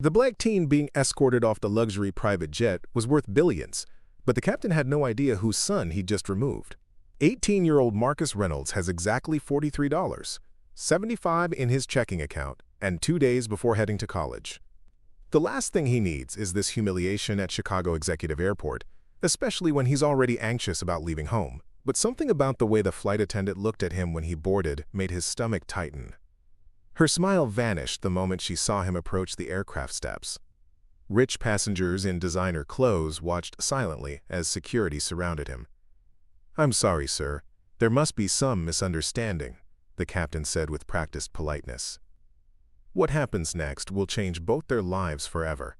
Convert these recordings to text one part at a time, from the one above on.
The black teen being escorted off the luxury private jet was worth billions, but the captain had no idea whose son he'd just removed. 18-year-old Marcus Reynolds has exactly $43.75 in his checking account and 2 days before heading to college. The last thing he needs is this humiliation at Chicago Executive Airport, especially when he's already anxious about leaving home. But something about the way the flight attendant looked at him when he boarded made his stomach tighten. Her smile vanished the moment she saw him approach the aircraft steps. Rich passengers in designer clothes watched silently as security surrounded him. "I'm sorry, sir. There must be some misunderstanding," the captain said with practiced politeness. What happens next will change both their lives forever.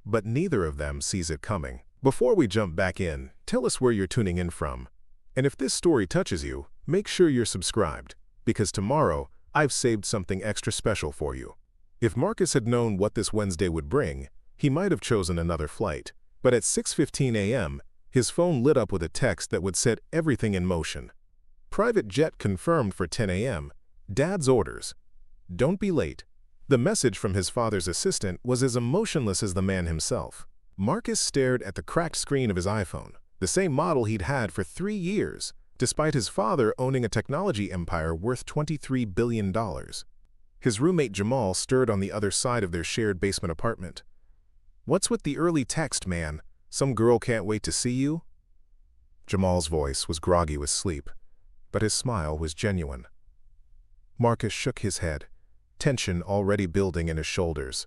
But neither of them sees it coming. Before we jump back in, tell us where you're tuning in from. And if this story touches you, make sure you're subscribed, because tomorrow I've saved something extra special for you. If Marcus had known what this Wednesday would bring, he might have chosen another flight. But at 6:15 a.m., his phone lit up with a text that would set everything in motion. Private jet confirmed for 10 a.m. Dad's orders. Don't be late. The message from his father's assistant was as emotionless as the man himself. Marcus stared at the cracked screen of his iPhone, the same model he'd had for 3 years, despite his father owning a technology empire worth $23 billion. His roommate Jamal stirred on the other side of their shared basement apartment. "What's with the early text, man? Some girl can't wait to see you?" Jamal's voice was groggy with sleep, but his smile was genuine. Marcus shook his head, tension already building in his shoulders.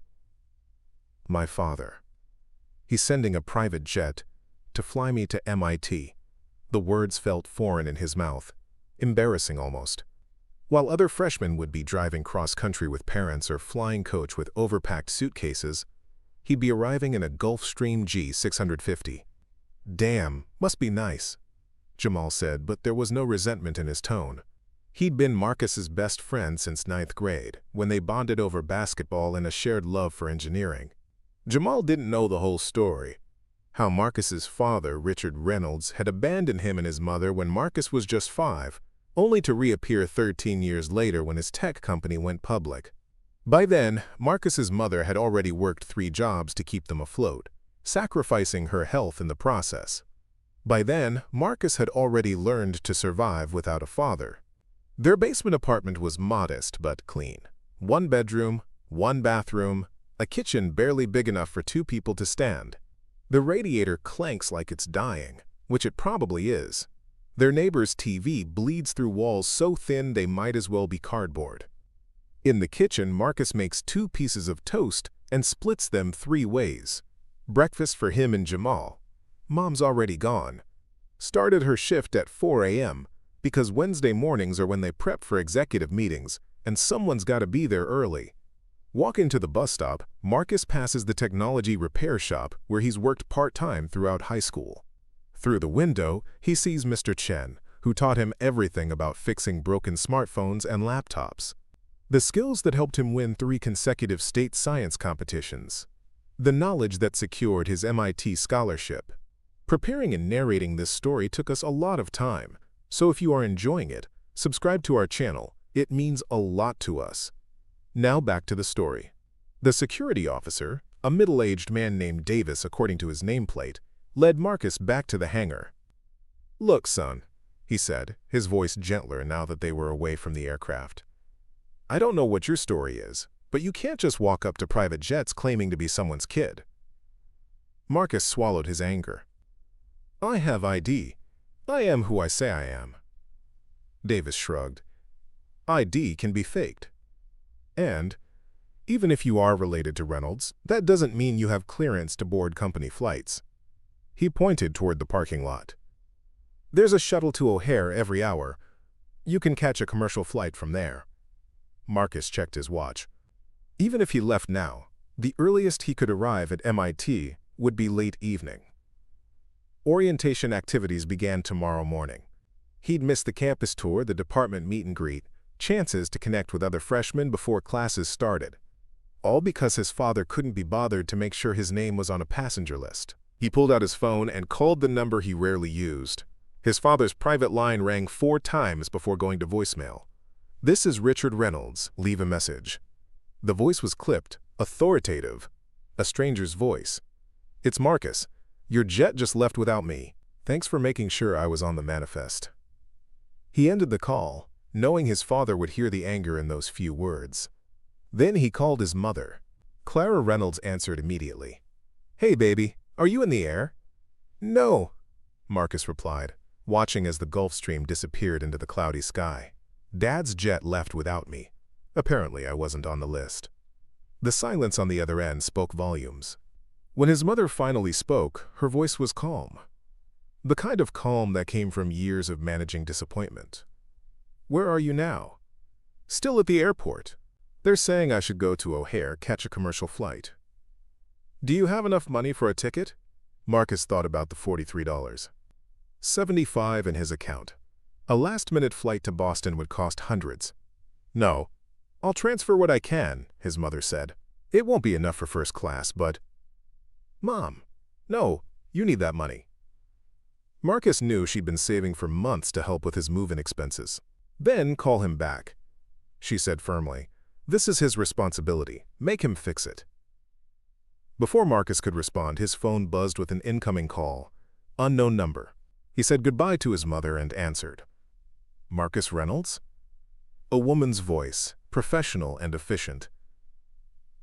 "My father. He's sending a private jet to fly me to MIT. The words felt foreign in his mouth, embarrassing almost. While other freshmen would be driving cross-country with parents or flying coach with overpacked suitcases, he'd be arriving in a Gulfstream G650. "Damn, must be nice," Jamal said, but there was no resentment in his tone. He'd been Marcus's best friend since 9th grade, when they bonded over basketball and a shared love for engineering. Jamal didn't know the whole story. How Marcus's father, Richard Reynolds, had abandoned him and his mother when Marcus was just 5, only to reappear 13 years later when his tech company went public. By then, Marcus's mother had already worked 3 jobs to keep them afloat, sacrificing her health in the process. By then, Marcus had already learned to survive without a father. Their basement apartment was modest but clean. 1 bedroom, 1 bathroom, a kitchen barely big enough for 2 people to stand. The radiator clanks like it's dying, which it probably is. Their neighbor's TV bleeds through walls so thin they might as well be cardboard. In the kitchen, Marcus makes 2 pieces of toast and splits them 3 ways. Breakfast for him and Jamal. Mom's already gone. Started her shift at 4 a.m. because Wednesday mornings are when they prep for executive meetings, and someone's got to be there early. Walking to the bus stop, Marcus passes the technology repair shop where he's worked part-time throughout high school. Through the window, he sees Mr. Chen, who taught him everything about fixing broken smartphones and laptops. The skills that helped him win 3 consecutive state science competitions. The knowledge that secured his MIT scholarship. Preparing and narrating this story took us a lot of time, so if you are enjoying it, subscribe to our channel. It means a lot to us. Now back to the story. The security officer, a middle-aged man named Davis according to his nameplate, led Marcus back to the hangar. "Look, son," he said, his voice gentler now that they were away from the aircraft. "I don't know what your story is, but you can't just walk up to private jets claiming to be someone's kid." Marcus swallowed his anger. "I have ID. I am who I say I am." Davis shrugged. "ID can be faked. And, even if you are related to Reynolds, that doesn't mean you have clearance to board company flights." He pointed toward the parking lot. "There's a shuttle to O'Hare every hour. You can catch a commercial flight from there." Marcus checked his watch. Even if he left now, the earliest he could arrive at MIT would be late evening. Orientation activities began tomorrow morning. He'd missed the campus tour, the department meet and greet, chances to connect with other freshmen before classes started. All because his father couldn't be bothered to make sure his name was on a passenger list. He pulled out his phone and called the number he rarely used. His father's private line rang 4 times before going to voicemail. "This is Richard Reynolds. Leave a message." The voice was clipped, Authoritative. A stranger's voice. "It's Marcus. Your jet just left without me. Thanks for making sure I was on the manifest." He ended the call, knowing his father would hear the anger in those few words. Then he called his mother. Clara Reynolds answered immediately. "Hey, baby, are you in the air?" "No," Marcus replied, watching as the Gulf Stream disappeared into the cloudy sky. "Dad's jet left without me. Apparently, I wasn't on the list." The silence on the other end spoke volumes. When his mother finally spoke, her voice was calm. The kind of calm that came from years of managing disappointment. "Where are you now?" "Still at the airport. They're saying I should go to O'Hare, catch a commercial flight." "Do you have enough money for a ticket?" Marcus thought about the $43.75 in his account. A last-minute flight to Boston would cost hundreds. "No. I'll transfer what I can," his mother said. "It won't be enough for first class, but—" "Mom, no, you need that money." Marcus knew she'd been saving for months to help with his move-in expenses. "Then call him back," she said firmly. "This is his responsibility. Make him fix it." Before Marcus could respond, his phone buzzed with an incoming call. Unknown number. He said goodbye to his mother and answered. "Marcus Reynolds?" A woman's voice, professional and efficient.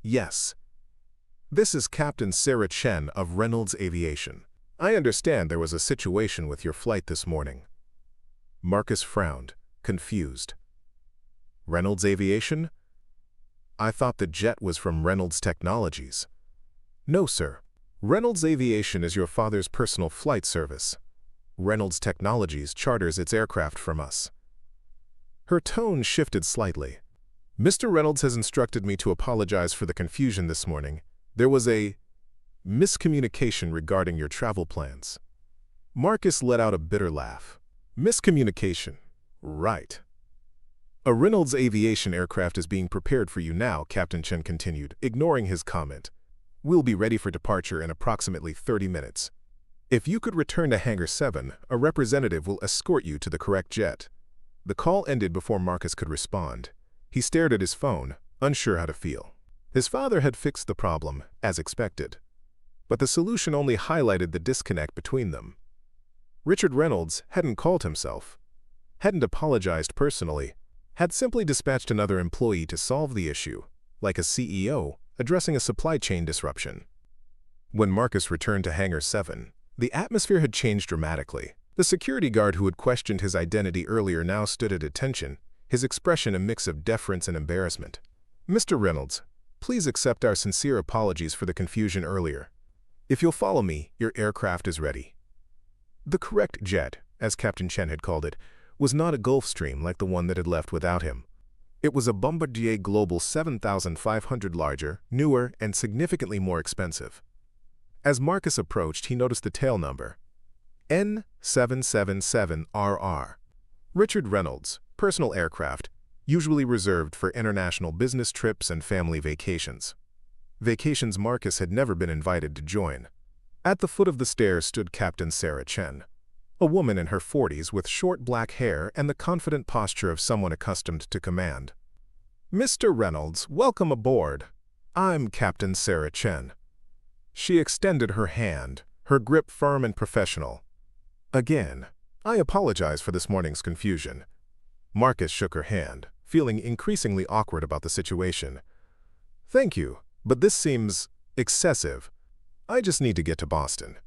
"Yes. This is Captain Sarah Chen of Reynolds Aviation. I understand there was a situation with your flight this morning." Marcus frowned, confused. "Reynolds Aviation? I thought the jet was from Reynolds Technologies." "No, sir. Reynolds Aviation is your father's personal flight service. Reynolds Technologies charters its aircraft from us." Her tone shifted slightly. "Mr. Reynolds has instructed me to apologize for the confusion this morning. There was a miscommunication regarding your travel plans." Marcus let out a bitter laugh. "Miscommunication. Right. A Reynolds Aviation aircraft is being prepared for you now," Captain Chen continued, ignoring his comment. "We'll be ready for departure in approximately 30 minutes. If you could return to Hangar 7, a representative will escort you to the correct jet." The call ended before Marcus could respond. He stared at his phone, unsure how to feel. His father had fixed the problem, as expected. But the solution only highlighted the disconnect between them. Richard Reynolds hadn't called himself, hadn't apologized personally, had simply dispatched another employee to solve the issue, like a CEO addressing a supply chain disruption. When Marcus returned to Hangar 7, the atmosphere had changed dramatically. The security guard who had questioned his identity earlier now stood at attention, his expression a mix of deference and embarrassment. "Mr. Reynolds, please accept our sincere apologies for the confusion earlier. If you'll follow me, your aircraft is ready." The correct jet, as Captain Chen had called it, was not a Gulfstream like the one that had left without him. It was a Bombardier Global 7500 larger, newer, and significantly more expensive. As Marcus approached, he noticed the tail number, N777RR. Richard Reynolds, personal aircraft, usually reserved for international business trips and family vacations. Vacations Marcus had never been invited to join. At the foot of the stairs stood Captain Sarah Chen, a woman in her 40s with short black hair and the confident posture of someone accustomed to command. "Mr. Reynolds, welcome aboard. I'm Captain Sarah Chen." She extended her hand, her grip firm and professional. "Again, I apologize for this morning's confusion." Marcus shook her hand, feeling increasingly awkward about the situation. "Thank you, but this seems excessive. I just need to get to Boston."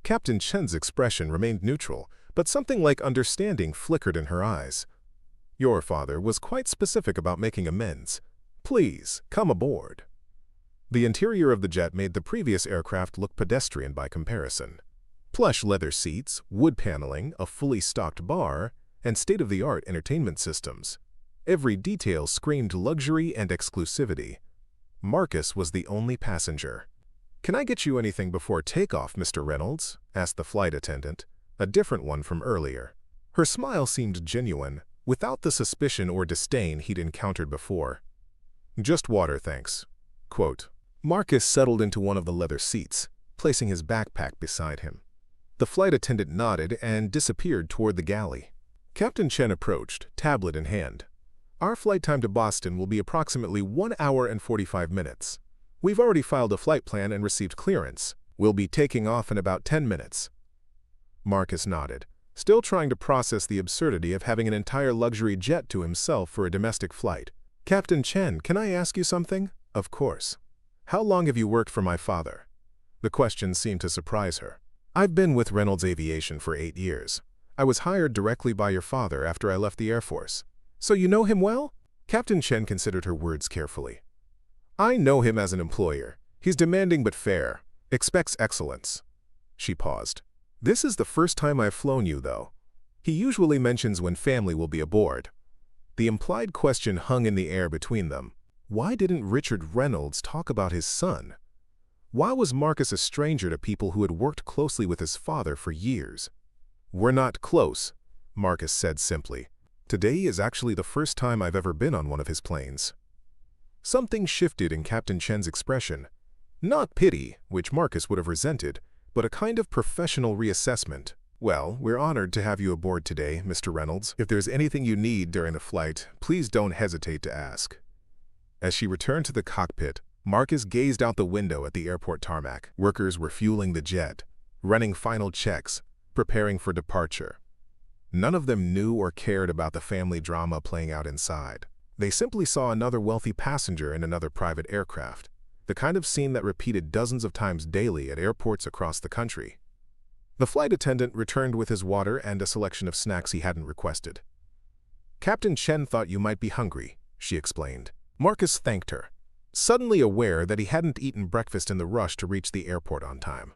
Captain Chen's expression remained neutral, but something like understanding flickered in her eyes. "Your father was quite specific about making amends. Please, come aboard." The interior of the jet made the previous aircraft look pedestrian by comparison. Plush leather seats, wood paneling, a fully stocked bar, and state-of-the-art entertainment systems. Every detail screamed luxury and exclusivity. Marcus was the only passenger. "Can I get you anything before takeoff, Mr. Reynolds?" asked the flight attendant, a different one from earlier. Her smile seemed genuine, without the suspicion or disdain he'd encountered before. "Just water, thanks." Quote. Marcus settled into one of the leather seats, placing his backpack beside him. The flight attendant nodded and disappeared toward the galley. Captain Chen approached, tablet in hand. "Our flight time to Boston will be approximately 1 hour and 45 minutes. We've already filed a flight plan and received clearance. We'll be taking off in about 10 minutes. Marcus nodded, still trying to process the absurdity of having an entire luxury jet to himself for a domestic flight. Captain Chen, can I ask you something? Of course. How long have you worked for my father? The question seemed to surprise her. I've been with Reynolds Aviation for 8 years. I was hired directly by your father after I left the Air Force. So you know him well? Captain Chen considered her words carefully. I know him as an employer. He's demanding but fair. Expects excellence. She paused. This is the first time I've flown you, though. He usually mentions when family will be aboard. The implied question hung in the air between them. Why didn't Richard Reynolds talk about his son? Why was Marcus a stranger to people who had worked closely with his father for years? We're not close, Marcus said simply. Today is actually the first time I've ever been on one of his planes. Something shifted in Captain Chen's expression. Not pity, which Marcus would have resented, but a kind of professional reassessment. Well, we're honored to have you aboard today, Mr. Reynolds. If there's anything you need during the flight, please don't hesitate to ask. As she returned to the cockpit, Marcus gazed out the window at the airport tarmac. Workers were fueling the jet, running final checks, preparing for departure. None of them knew or cared about the family drama playing out inside. They simply saw another wealthy passenger in another private aircraft, the kind of scene that repeated dozens of times daily at airports across the country. The flight attendant returned with his water and a selection of snacks he hadn't requested. Captain Chen thought you might be hungry, she explained. Marcus thanked her, suddenly aware that he hadn't eaten breakfast in the rush to reach the airport on time.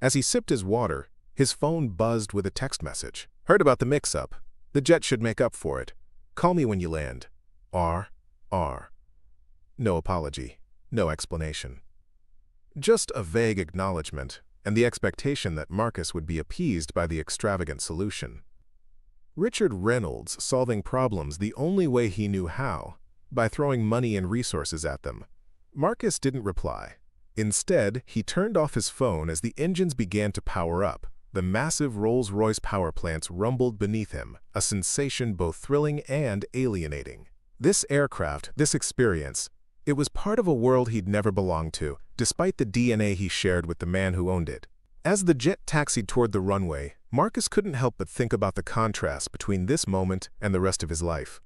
As he sipped his water, his phone buzzed with a text message. Heard about the mix-up. The jet should make up for it. Call me when you land. R. No apology, no explanation. Just a vague acknowledgement, and the expectation that Marcus would be appeased by the extravagant solution. Richard Reynolds solving problems the only way he knew how, by throwing money and resources at them. Marcus didn't reply. Instead, he turned off his phone as the engines began to power up. The massive Rolls-Royce power plants rumbled beneath him, a sensation both thrilling and alienating. This aircraft, this experience, it was part of a world he'd never belonged to, despite the DNA he shared with the man who owned it. As the jet taxied toward the runway, Marcus couldn't help but think about the contrast between this moment and the rest of his life.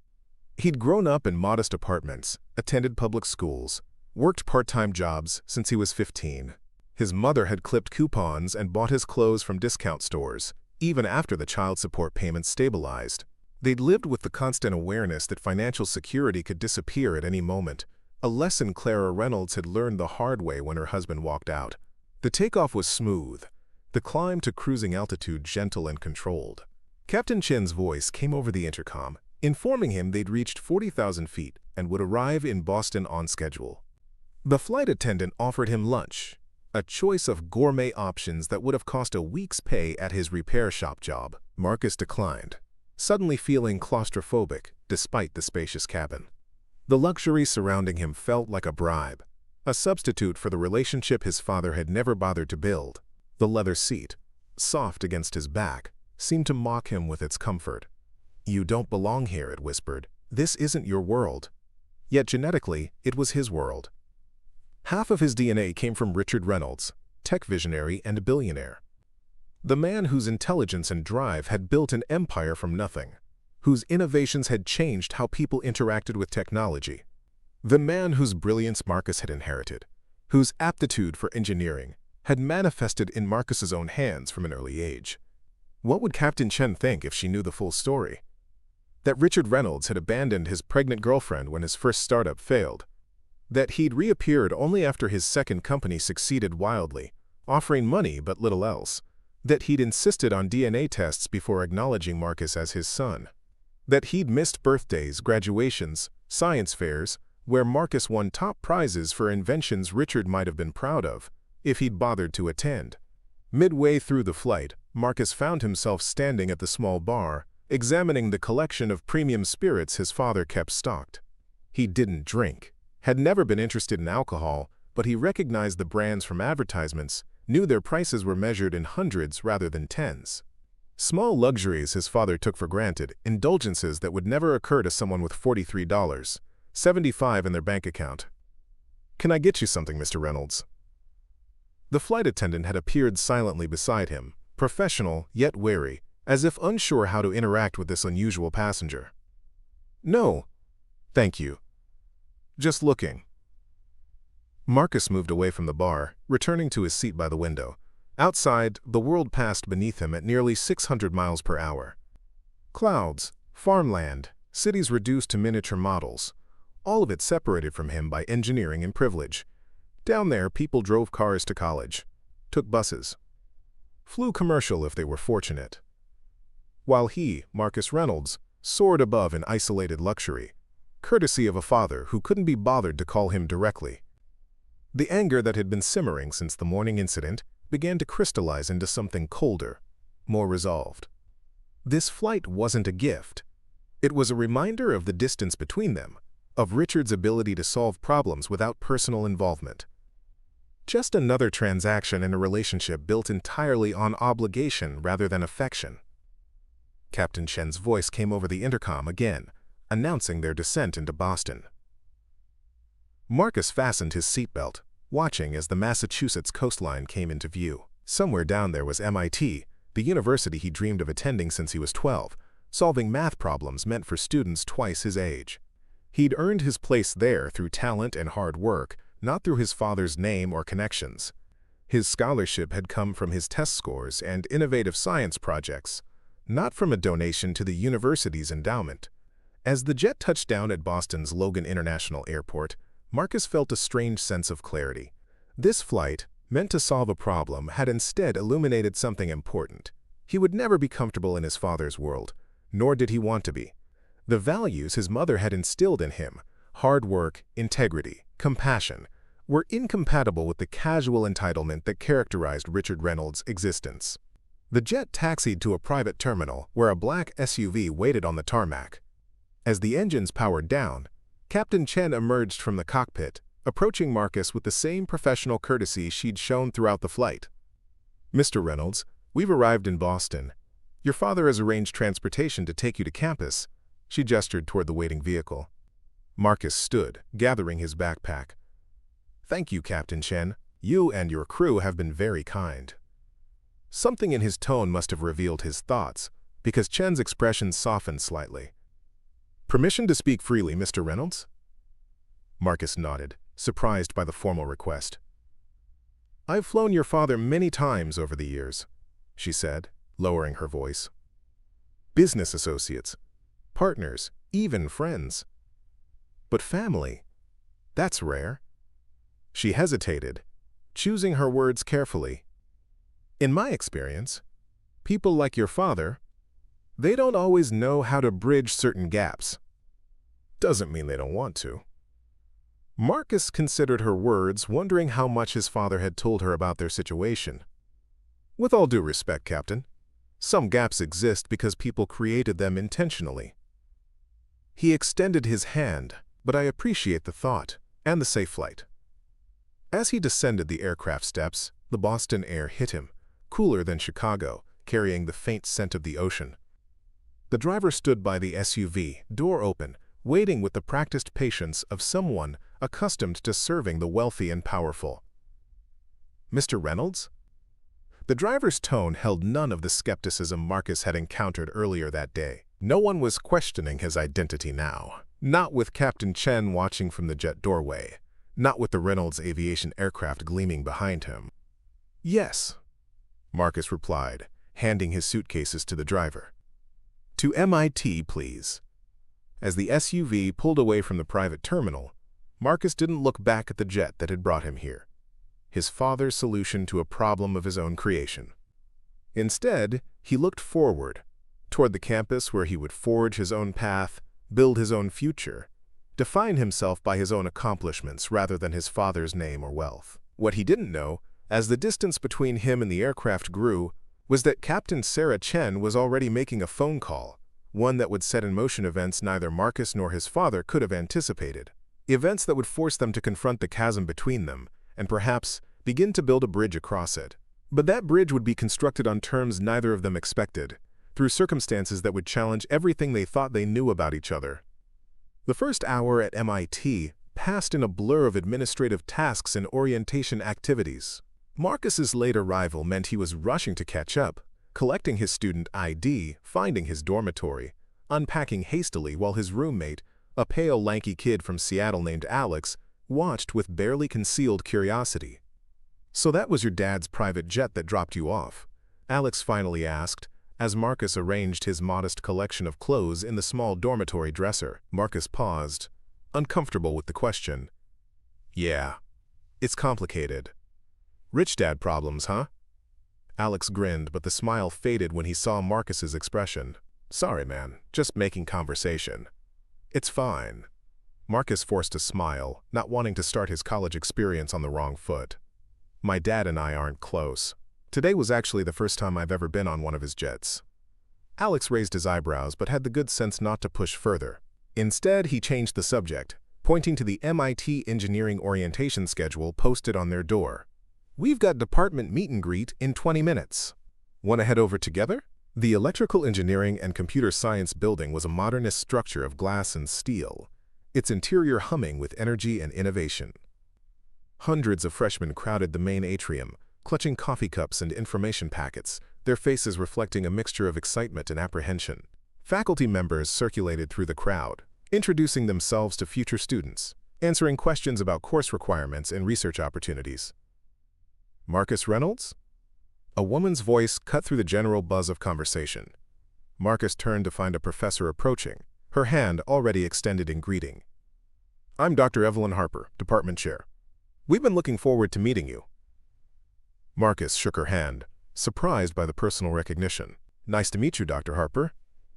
He'd grown up in modest apartments, attended public schools, worked part-time jobs since he was 15. His mother had clipped coupons and bought his clothes from discount stores, even after the child support payments stabilized. They'd lived with the constant awareness that financial security could disappear at any moment, a lesson Clara Reynolds had learned the hard way when her husband walked out. The takeoff was smooth, the climb to cruising altitude gentle and controlled. Captain Chen's voice came over the intercom, informing him they'd reached 40,000 feet and would arrive in Boston on schedule. The flight attendant offered him lunch, a choice of gourmet options that would have cost a week's pay at his repair shop job. Marcus declined, suddenly feeling claustrophobic despite the spacious cabin. The luxury surrounding him felt like a bribe, a substitute for the relationship his father had never bothered to build. The leather seat, soft against his back, seemed to mock him with its comfort. You don't belong here, it whispered. This isn't your world. Yet genetically, it was his world. Half of his DNA came from Richard Reynolds, tech visionary and billionaire. The man whose intelligence and drive had built an empire from nothing, whose innovations had changed how people interacted with technology. The man whose brilliance Marcus had inherited, whose aptitude for engineering had manifested in Marcus's own hands from an early age. What would Captain Chen think if she knew the full story? That Richard Reynolds had abandoned his pregnant girlfriend when his first startup failed. That he'd reappeared only after his second company succeeded wildly, offering money but little else. That he'd insisted on DNA tests before acknowledging Marcus as his son. That he'd missed birthdays, graduations, science fairs, where Marcus won top prizes for inventions Richard might have been proud of, if he'd bothered to attend. Midway through the flight, Marcus found himself standing at the small bar, examining the collection of premium spirits his father kept stocked. He didn't drink, had never been interested in alcohol, but he recognized the brands from advertisements, knew their prices were measured in hundreds rather than tens. Small luxuries his father took for granted, indulgences that would never occur to someone with $43.75 in their bank account. Can I get you something, Mr. Reynolds? The flight attendant had appeared silently beside him, professional yet wary, as if unsure how to interact with this unusual passenger. No, thank you. Just looking. Marcus moved away from the bar, returning to his seat by the window. Outside, the world passed beneath him at nearly 600 miles per hour. Clouds, farmland, cities reduced to miniature models, all of it separated from him by engineering and privilege. Down there, people drove cars to college, took buses, flew commercial if they were fortunate, while he, Marcus Reynolds, soared above in isolated luxury, courtesy of a father who couldn't be bothered to call him directly. The anger that had been simmering since the morning incident began to crystallize into something colder, more resolved. This flight wasn't a gift. It was a reminder of the distance between them, of Richard's ability to solve problems without personal involvement. Just another transaction in a relationship built entirely on obligation rather than affection. Captain Chen's voice came over the intercom again, announcing their descent into Boston. Marcus fastened his seatbelt, watching as the Massachusetts coastline came into view. Somewhere down there was MIT, the university he dreamed of attending since he was 12, solving math problems meant for students twice his age. He'd earned his place there through talent and hard work, not through his father's name or connections. His scholarship had come from his test scores and innovative science projects, not from a donation to the university's endowment. As the jet touched down at Boston's Logan International Airport, Marcus felt a strange sense of clarity. This flight, meant to solve a problem, had instead illuminated something important. He would never be comfortable in his father's world, nor did he want to be. The values his mother had instilled in him, hard work, integrity, compassion, were incompatible with the casual entitlement that characterized Richard Reynolds' existence. The jet taxied to a private terminal where a black SUV waited on the tarmac. As the engines powered down, Captain Chen emerged from the cockpit, approaching Marcus with the same professional courtesy she'd shown throughout the flight. "Mr. Reynolds, we've arrived in Boston. Your father has arranged transportation to take you to campus." She gestured toward the waiting vehicle. Marcus stood, gathering his backpack. "Thank you, Captain Chen. You and your crew have been very kind." Something in his tone must have revealed his thoughts, because Chen's expression softened slightly. "Permission to speak freely, Mr. Reynolds?" Marcus nodded, surprised by the formal request. "I've flown your father many times over the years," she said, lowering her voice. "Business associates, partners, even friends. But family, that's rare." She hesitated, choosing her words carefully. "In my experience, people like your father, they don't always know how to bridge certain gaps. Doesn't mean they don't want to." Marcus considered her words, wondering how much his father had told her about their situation. "With all due respect, Captain, some gaps exist because people created them intentionally." He extended his hand, but I appreciate the thought and the safe flight. As he descended the aircraft steps, the Boston air hit him, cooler than Chicago, carrying the faint scent of the ocean. The driver stood by the SUV, door open, waiting with the practiced patience of someone accustomed to serving the wealthy and powerful. "Mr. Reynolds?" The driver's tone held none of the skepticism Marcus had encountered earlier that day. No one was questioning his identity now, not with Captain Chen watching from the jet doorway, not with the Reynolds aviation aircraft gleaming behind him. "Yes," Marcus replied, handing his suitcases to the driver. "To MIT, please." As the SUV pulled away from the private terminal, Marcus didn't look back at the jet that had brought him here, his father's solution to a problem of his own creation. Instead, he looked forward, toward the campus where he would forge his own path, build his own future, define himself by his own accomplishments rather than his father's name or wealth. What he didn't know, as the distance between him and the aircraft grew, was that Captain Sarah Chen was already making a phone call, one that would set in motion events neither Marcus nor his father could have anticipated. Events that would force them to confront the chasm between them, and perhaps begin to build a bridge across it. But that bridge would be constructed on terms neither of them expected, through circumstances that would challenge everything they thought they knew about each other. The first hour at MIT passed in a blur of administrative tasks and orientation activities. Marcus's late arrival meant he was rushing to catch up, collecting his student ID, finding his dormitory, unpacking hastily while his roommate, a pale, lanky kid from Seattle named Alex, watched with barely concealed curiosity. "So that was your dad's private jet that dropped you off?" Alex finally asked, as Marcus arranged his modest collection of clothes in the small dormitory dresser. Marcus paused, uncomfortable with the question. "Yeah, it's complicated. Rich dad problems, huh?" Alex grinned, but the smile faded when he saw Marcus's expression. "Sorry, man, just making conversation." "It's fine." Marcus forced a smile, not wanting to start his college experience on the wrong foot. "My dad and I aren't close. Today was actually the first time I've ever been on one of his jets." Alex raised his eyebrows but had the good sense not to push further. Instead, he changed the subject, pointing to the MIT engineering orientation schedule posted on their door. "We've got department meet and greet in 20 minutes. Want to head over together?" The electrical engineering and computer science building was a modernist structure of glass and steel, its interior humming with energy and innovation. Hundreds of freshmen crowded the main atrium, clutching coffee cups and information packets, their faces reflecting a mixture of excitement and apprehension. Faculty members circulated through the crowd, introducing themselves to future students, answering questions about course requirements and research opportunities. "Marcus Reynolds?" A woman's voice cut through the general buzz of conversation. Marcus turned to find a professor approaching, her hand already extended in greeting. "I'm Dr. Evelyn Harper, department chair. We've been looking forward to meeting you." Marcus shook her hand, surprised by the personal recognition. "Nice to meet you, Dr. Harper.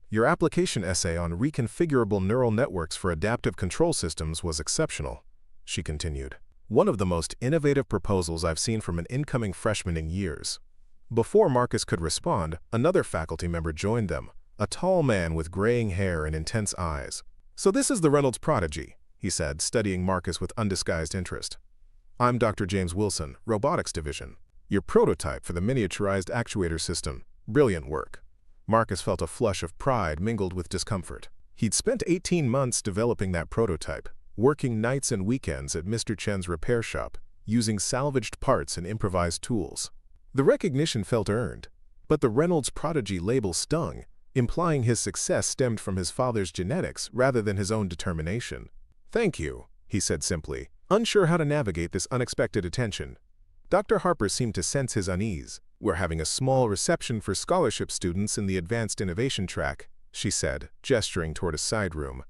Your application essay on reconfigurable neural networks for adaptive control systems was exceptional," she continued. "One of the most innovative proposals I've seen from an incoming freshman in years." Before Marcus could respond, another faculty member joined them, a tall man with graying hair and intense eyes. "So this is the Reynolds prodigy," he said, studying Marcus with undisguised interest. "I'm Dr. James Wilson, Robotics Division. Your prototype for the miniaturized actuator system. Brilliant work." Marcus felt a flush of pride mingled with discomfort. He'd spent 18 months developing that prototype, working nights and weekends at Mr. Chen's repair shop, using salvaged parts and improvised tools. The recognition felt earned, but the Reynolds prodigy label stung, implying his success stemmed from his father's genetics rather than his own determination. "Thank you," he said simply, unsure how to navigate this unexpected attention. Dr. Harper seemed to sense his unease. "We're having a small reception for scholarship students in the Advanced Innovation track," she said, gesturing toward a side room.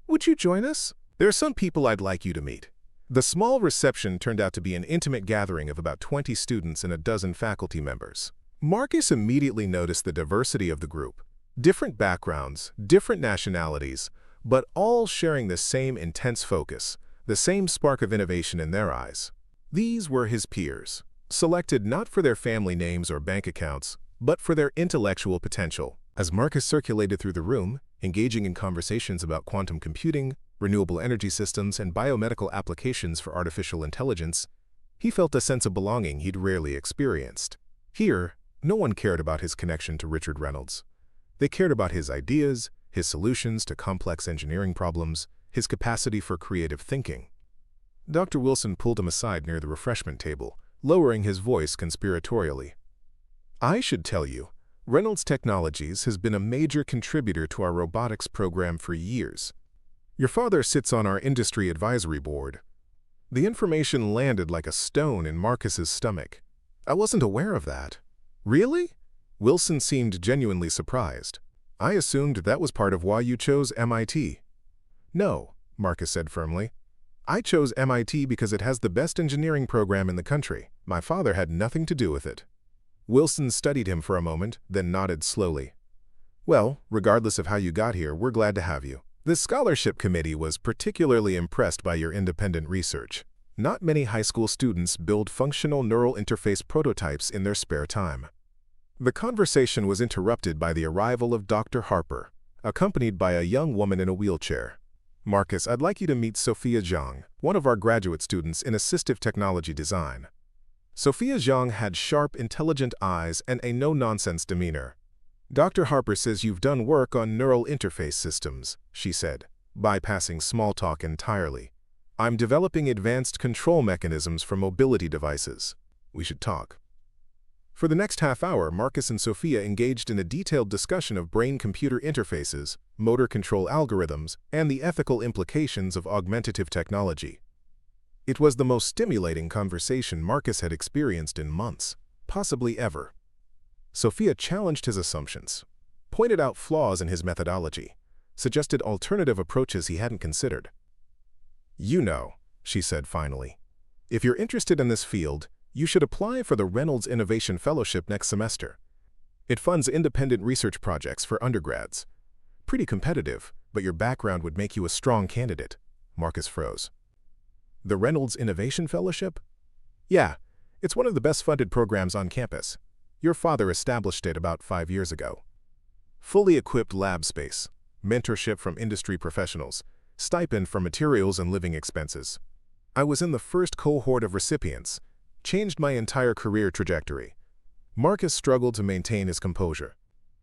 "Would you join us? There are some people I'd like you to meet." The small reception turned out to be an intimate gathering of about 20 students and a dozen faculty members. Marcus immediately noticed the diversity of the group. Different backgrounds, different nationalities, but all sharing the same intense focus, the same spark of innovation in their eyes. These were his peers, selected not for their family names or bank accounts, but for their intellectual potential. As Marcus circulated through the room, engaging in conversations about quantum computing, renewable energy systems, and biomedical applications for artificial intelligence, he felt a sense of belonging he'd rarely experienced. Here, no one cared about his connection to Richard Reynolds. They cared about his ideas, his solutions to complex engineering problems, his capacity for creative thinking. Dr. Wilson pulled him aside near the refreshment table, lowering his voice conspiratorially. "I should tell you, Reynolds Technologies has been a major contributor to our robotics program for years. Your father sits on our industry advisory board." The information landed like a stone in Marcus's stomach. "I wasn't aware of that." "Really?" Wilson seemed genuinely surprised. "I assumed that was part of why you chose MIT." "No," Marcus said firmly. "I chose MIT because it has the best engineering program in the country. My father had nothing to do with it." Wilson studied him for a moment, then nodded slowly. "Well, regardless of how you got here, we're glad to have you. The scholarship committee was particularly impressed by your independent research. Not many high school students build functional neural interface prototypes in their spare time." The conversation was interrupted by the arrival of Dr. Harper, accompanied by a young woman in a wheelchair. "Marcus, I'd like you to meet Sophia Zhang, one of our graduate students in assistive technology design." Sophia Zhang had sharp, intelligent eyes and a no-nonsense demeanor. "Dr. Harper says you've done work on neural interface systems," she said, bypassing small talk entirely. I'm developing advanced control mechanisms for mobility devices. We should talk. For the next half hour, Marcus and Sophia engaged in a detailed discussion of brain-computer interfaces, motor control algorithms, and the ethical implications of augmentative technology. It was the most stimulating conversation Marcus had experienced in months, possibly ever. Sophia challenged his assumptions, pointed out flaws in his methodology, suggested alternative approaches he hadn't considered. "You know," she said finally, "if you're interested in this field, you should apply for the Reynolds Innovation Fellowship next semester. It funds independent research projects for undergrads. Pretty competitive, but your background would make you a strong candidate." Marcus froze. "The Reynolds Innovation Fellowship?" "Yeah, it's one of the best-funded programs on campus. Your father established it about 5 years ago. Fully equipped lab space, mentorship from industry professionals, stipend for materials and living expenses. I was in the first cohort of recipients. Changed my entire career trajectory." Marcus struggled to maintain his composure.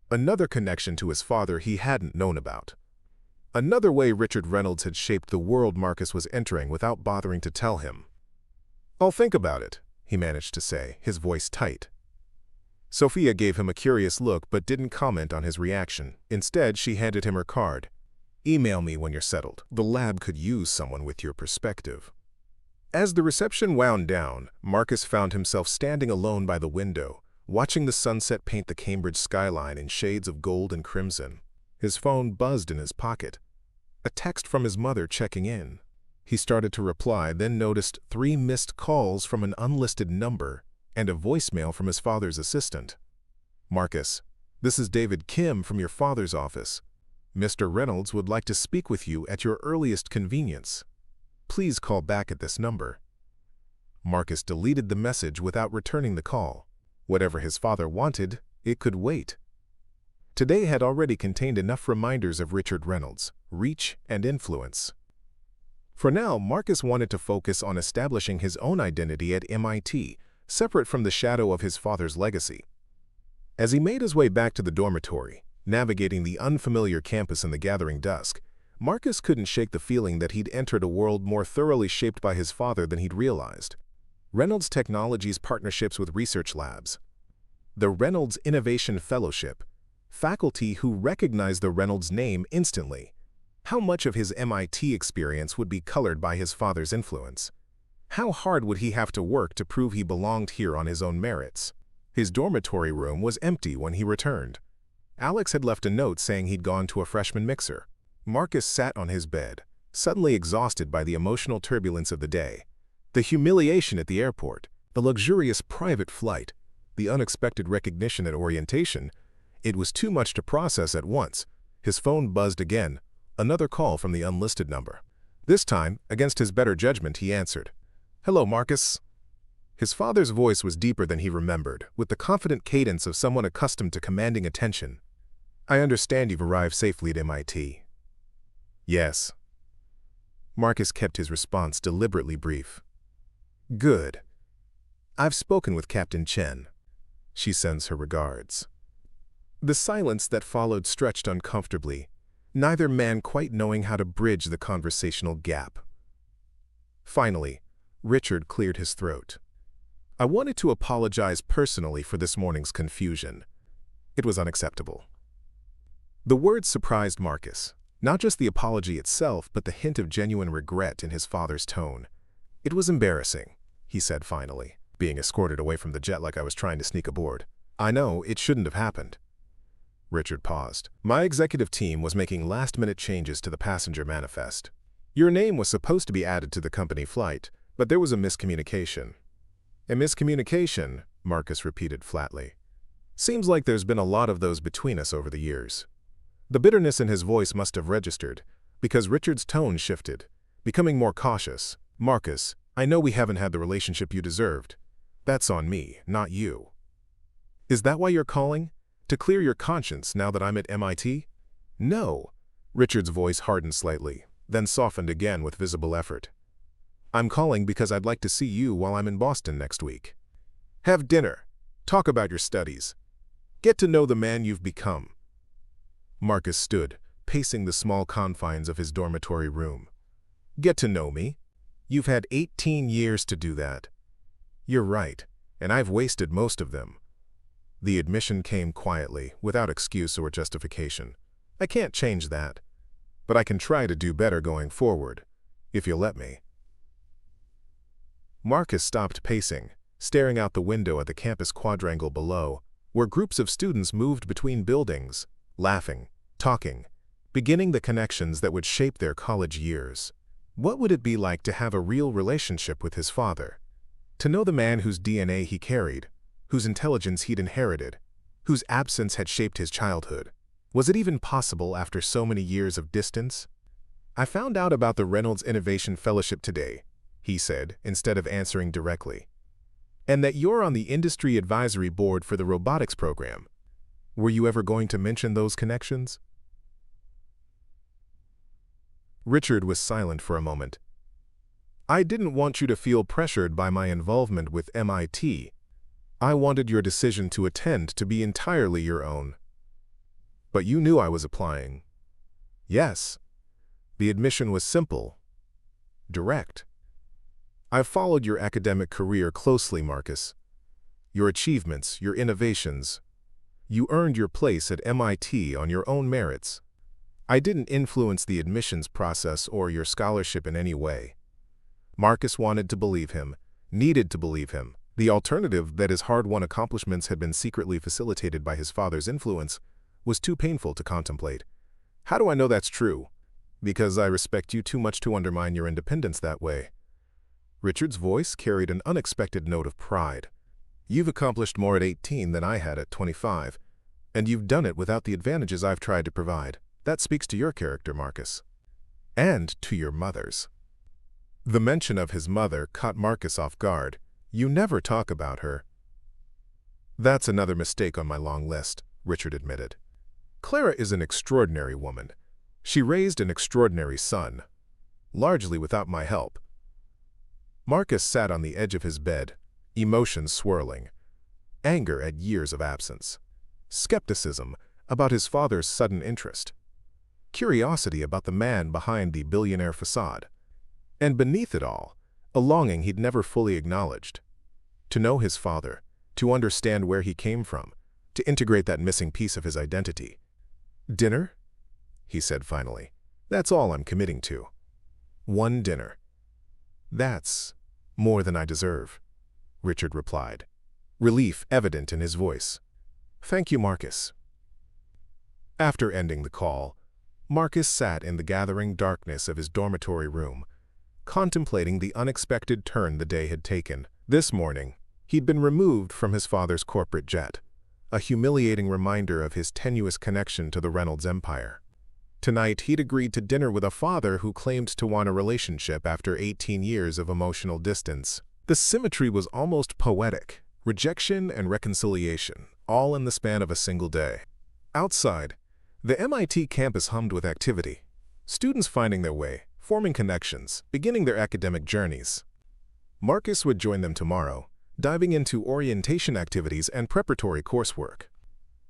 Another connection to his father he hadn't known about. Another way Richard Reynolds had shaped the world Marcus was entering without bothering to tell him. "I'll think about it," he managed to say, his voice tight. Sophia gave him a curious look but didn't comment on his reaction. Instead, she handed him her card. "Email me when you're settled. The lab could use someone with your perspective." As the reception wound down, Marcus found himself standing alone by the window, watching the sunset paint the Cambridge skyline in shades of gold and crimson. His phone buzzed in his pocket. A text from his mother checking in. He started to reply, then noticed 3 missed calls from an unlisted number and a voicemail from his father's assistant. "Marcus, this is David Kim from your father's office. Mr. Reynolds would like to speak with you at your earliest convenience. Please call back at this number." Marcus deleted the message without returning the call. Whatever his father wanted, it could wait. Today had already contained enough reminders of Richard Reynolds' reach and influence. For now, Marcus wanted to focus on establishing his own identity at MIT, separate from the shadow of his father's legacy. As he made his way back to the dormitory, navigating the unfamiliar campus in the gathering dusk, Marcus couldn't shake the feeling that he'd entered a world more thoroughly shaped by his father than he'd realized. Reynolds Technologies' partnerships with research labs. The Reynolds Innovation Fellowship. Faculty who recognized the Reynolds name instantly. How much of his MIT experience would be colored by his father's influence? How hard would he have to work to prove he belonged here on his own merits? His dormitory room was empty when he returned. Alex had left a note saying he'd gone to a freshman mixer. Marcus sat on his bed, suddenly exhausted by the emotional turbulence of the day. The humiliation at the airport, the luxurious private flight, the unexpected recognition at orientation. It was too much to process at once. His phone buzzed again, another call from the unlisted number. This time, against his better judgment, he answered. "Hello, Marcus." His father's voice was deeper than he remembered, with the confident cadence of someone accustomed to commanding attention. "I understand you've arrived safely at MIT." "Yes." Marcus kept his response deliberately brief. "Good. I've spoken with Captain Chen. She sends her regards." The silence that followed stretched uncomfortably, neither man quite knowing how to bridge the conversational gap. Finally, Richard cleared his throat. "I wanted to apologize personally for this morning's confusion. It was unacceptable." The words surprised Marcus. Not just the apology itself, but the hint of genuine regret in his father's tone. "It was embarrassing," he said finally, "being escorted away from the jet like I was trying to sneak aboard. I know it shouldn't have happened." Richard paused. "My executive team was making last-minute changes to the passenger manifest. Your name was supposed to be added to the company flight, but there was a miscommunication." "A miscommunication?" Marcus repeated flatly. "Seems like there's been a lot of those between us over the years." The bitterness in his voice must have registered, because Richard's tone shifted, becoming more cautious. "Marcus, I know we haven't had the relationship you deserved. That's on me, not you. Is that why you're calling? To clear your conscience now that I'm at MIT?" "No." Richard's voice hardened slightly, then softened again with visible effort. "I'm calling because I'd like to see you while I'm in Boston next week. Have dinner. Talk about your studies. Get to know the man you've become." Marcus stood, pacing the small confines of his dormitory room. "Get to know me?" You've had 18 years to do that. You're right, and I've wasted most of them. The admission came quietly, without excuse or justification. I can't change that, but I can try to do better going forward, if you'll let me. Marcus stopped pacing, staring out the window at the campus quadrangle below, where groups of students moved between buildings, laughing, talking, beginning the connections that would shape their college years. What would it be like to have a real relationship with his father? To know the man whose DNA he carried, whose intelligence he'd inherited, whose absence had shaped his childhood. Was it even possible after so many years of distance? I found out about the Reynolds Innovation Fellowship today, he said, instead of answering directly. And that you're on the Industry Advisory Board for the robotics program. Were you ever going to mention those connections? Richard was silent for a moment. I didn't want you to feel pressured by my involvement with MIT. I wanted your decision to attend to be entirely your own. But you knew I was applying. Yes. The admission was simple, direct. I've followed your academic career closely, Marcus. Your achievements, your innovations. You earned your place at MIT on your own merits. I didn't influence the admissions process or your scholarship in any way. Marcus wanted to believe him, needed to believe him. The alternative that his hard-won accomplishments had been secretly facilitated by his father's influence was too painful to contemplate. How do I know that's true? Because I respect you too much to undermine your independence that way. Richard's voice carried an unexpected note of pride. You've accomplished more at 18 than I had at 25, and you've done it without the advantages I've tried to provide. That speaks to your character, Marcus. And to your mother's. The mention of his mother caught Marcus off guard. You never talk about her. That's another mistake on my long list, Richard admitted. Clara is an extraordinary woman. She raised an extraordinary son, largely without my help. Marcus sat on the edge of his bed, emotions swirling. Anger at years of absence. Skepticism about his father's sudden interest. Curiosity about the man behind the billionaire facade. And beneath it all, a longing he'd never fully acknowledged. To know his father, to understand where he came from, to integrate that missing piece of his identity. Dinner? He said finally. That's all I'm committing to. One dinner. That's more than I deserve, Richard replied, relief evident in his voice. Thank you, Marcus. After ending the call, Marcus sat in the gathering darkness of his dormitory room, contemplating the unexpected turn the day had taken. This morning, he'd been removed from his father's corporate jet, a humiliating reminder of his tenuous connection to the Reynolds empire. Tonight, he'd agreed to dinner with a father who claimed to want a relationship after 18 years of emotional distance. The symmetry was almost poetic, rejection and reconciliation, all in the span of a single day. Outside, the MIT campus hummed with activity, students finding their way, forming connections, beginning their academic journeys. Marcus would join them tomorrow, diving into orientation activities and preparatory coursework.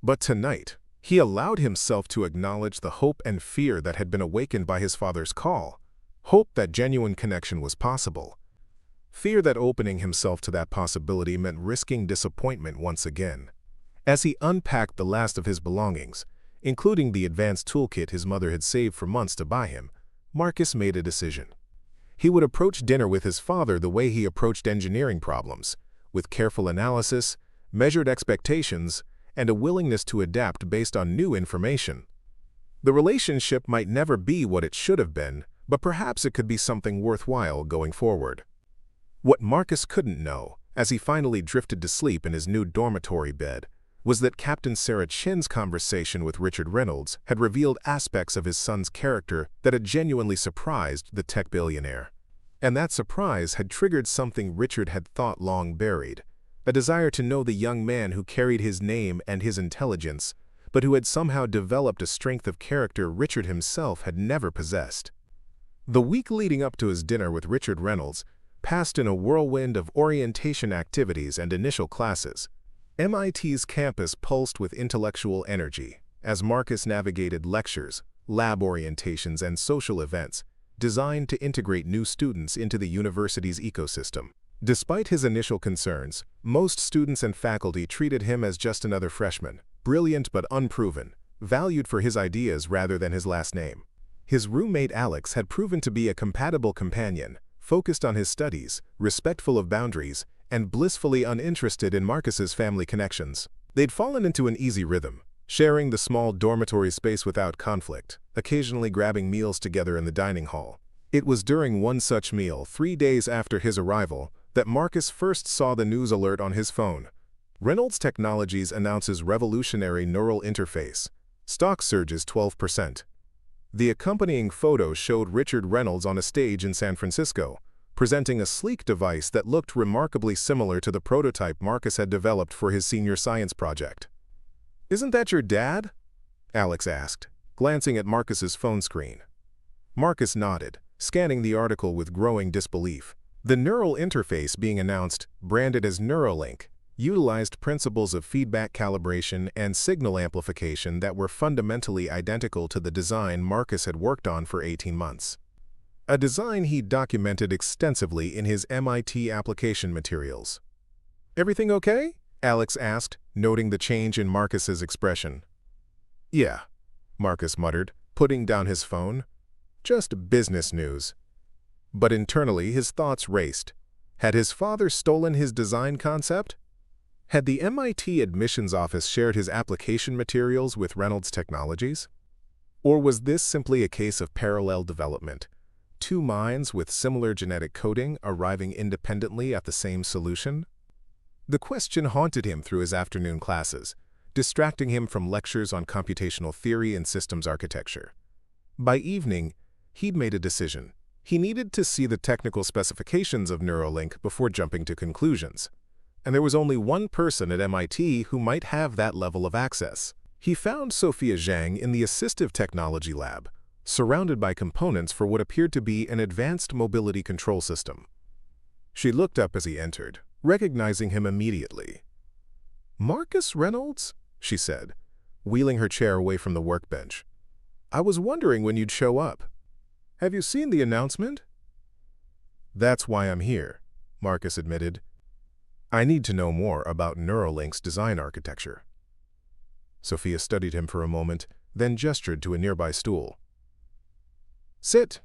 But tonight, he allowed himself to acknowledge the hope and fear that had been awakened by his father's call, hope that genuine connection was possible, fear that opening himself to that possibility meant risking disappointment once again. As he unpacked the last of his belongings, including the advanced toolkit his mother had saved for months to buy him, Marcus made a decision. He would approach dinner with his father the way he approached engineering problems, with careful analysis, measured expectations, and a willingness to adapt based on new information. The relationship might never be what it should have been, but perhaps it could be something worthwhile going forward. What Marcus couldn't know, as he finally drifted to sleep in his new dormitory bed, was that Captain Sarah Chin's conversation with Richard Reynolds had revealed aspects of his son's character that had genuinely surprised the tech billionaire. And that surprise had triggered something Richard had thought long buried, a desire to know the young man who carried his name and his intelligence, but who had somehow developed a strength of character Richard himself had never possessed. The week leading up to his dinner with Richard Reynolds passed in a whirlwind of orientation activities and initial classes. MIT's campus pulsed with intellectual energy as Marcus navigated lectures, lab orientations, and social events, designed to integrate new students into the university's ecosystem. Despite his initial concerns, most students and faculty treated him as just another freshman, brilliant but unproven, valued for his ideas rather than his last name. His roommate Alex had proven to be a compatible companion, focused on his studies, respectful of boundaries, and blissfully uninterested in Marcus's family connections. They'd fallen into an easy rhythm, sharing the small dormitory space without conflict, occasionally grabbing meals together in the dining hall. It was during one such meal, 3 days after his arrival, that Marcus first saw the news alert on his phone. Reynolds Technologies announces revolutionary neural interface. Stock surges 12%. The accompanying photo showed Richard Reynolds on a stage in San Francisco, presenting a sleek device that looked remarkably similar to the prototype Marcus had developed for his senior science project. "Isn't that your dad?" Alex asked, glancing at Marcus's phone screen. Marcus nodded, scanning the article with growing disbelief. The neural interface being announced, branded as Neuralink, utilized principles of feedback calibration and signal amplification that were fundamentally identical to the design Marcus had worked on for 18 months. A design he documented extensively in his MIT application materials. "Everything okay?" Alex asked, noting the change in Marcus's expression. "Yeah," Marcus muttered, putting down his phone. "Just business news." But internally his thoughts raced. Had his father stolen his design concept? Had the MIT admissions office shared his application materials with Reynolds Technologies? Or was this simply a case of parallel development? Two minds with similar genetic coding arriving independently at the same solution? The question haunted him through his afternoon classes, distracting him from lectures on computational theory and systems architecture. By evening, he'd made a decision. He needed to see the technical specifications of Neuralink before jumping to conclusions. And there was only one person at MIT who might have that level of access. He found Sophia Zhang in the assistive technology lab, surrounded by components for what appeared to be an advanced mobility control system. She looked up as he entered, recognizing him immediately. "Marcus Reynolds?" she said, wheeling her chair away from the workbench. "I was wondering when you'd show up. Have you seen the announcement?" "That's why I'm here," Marcus admitted. "I need to know more about Neuralink's design architecture." Sophia studied him for a moment, then gestured to a nearby stool. "Sit.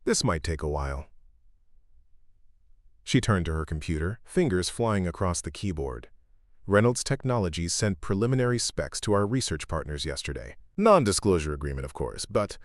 This might take a while." She turned to her computer, fingers flying across the keyboard. "Reynolds Technologies sent preliminary specs to our research partners yesterday. Non-disclosure agreement, of course, but—"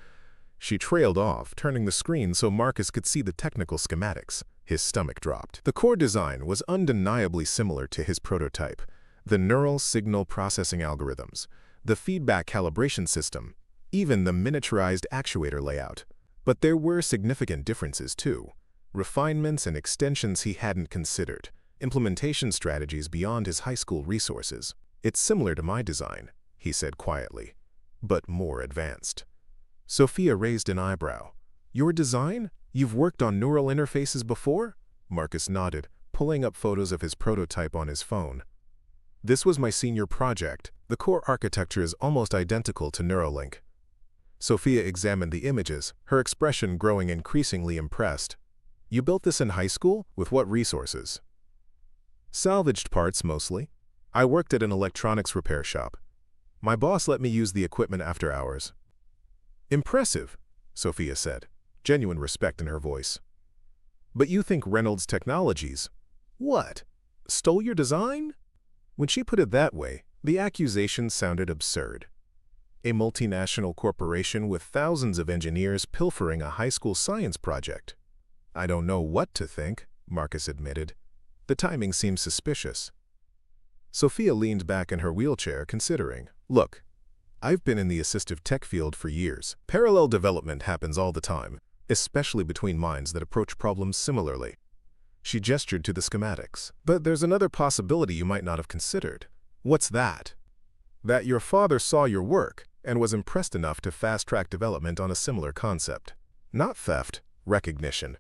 She trailed off, turning the screen so Marcus could see the technical schematics. His stomach dropped. The core design was undeniably similar to his prototype. The neural signal processing algorithms, the feedback calibration system, even the miniaturized actuator layout. But there were significant differences too. Refinements and extensions he hadn't considered. Implementation strategies beyond his high school resources. "It's similar to my design," he said quietly, "but more advanced." Sophia raised an eyebrow. "Your design? You've worked on neural interfaces before?" Marcus nodded, pulling up photos of his prototype on his phone. "This was my senior project. The core architecture is almost identical to Neuralink." Sophia examined the images, her expression growing increasingly impressed. "You built this in high school? With what resources?" "Salvaged parts, mostly. I worked at an electronics repair shop. My boss let me use the equipment after hours." "Impressive," Sophia said, genuine respect in her voice. "But you think Reynolds Technologies, what, stole your design?" When she put it that way, the accusation sounded absurd. A multinational corporation with thousands of engineers pilfering a high school science project. "I don't know what to think," Marcus admitted. "The timing seems suspicious." Sophia leaned back in her wheelchair, considering. "Look, I've been in the assistive tech field for years. Parallel development happens all the time, especially between minds that approach problems similarly." She gestured to the schematics. "But there's another possibility you might not have considered." "What's that?" "That your father saw your work and was impressed enough to fast-track development on a similar concept. Not theft, recognition."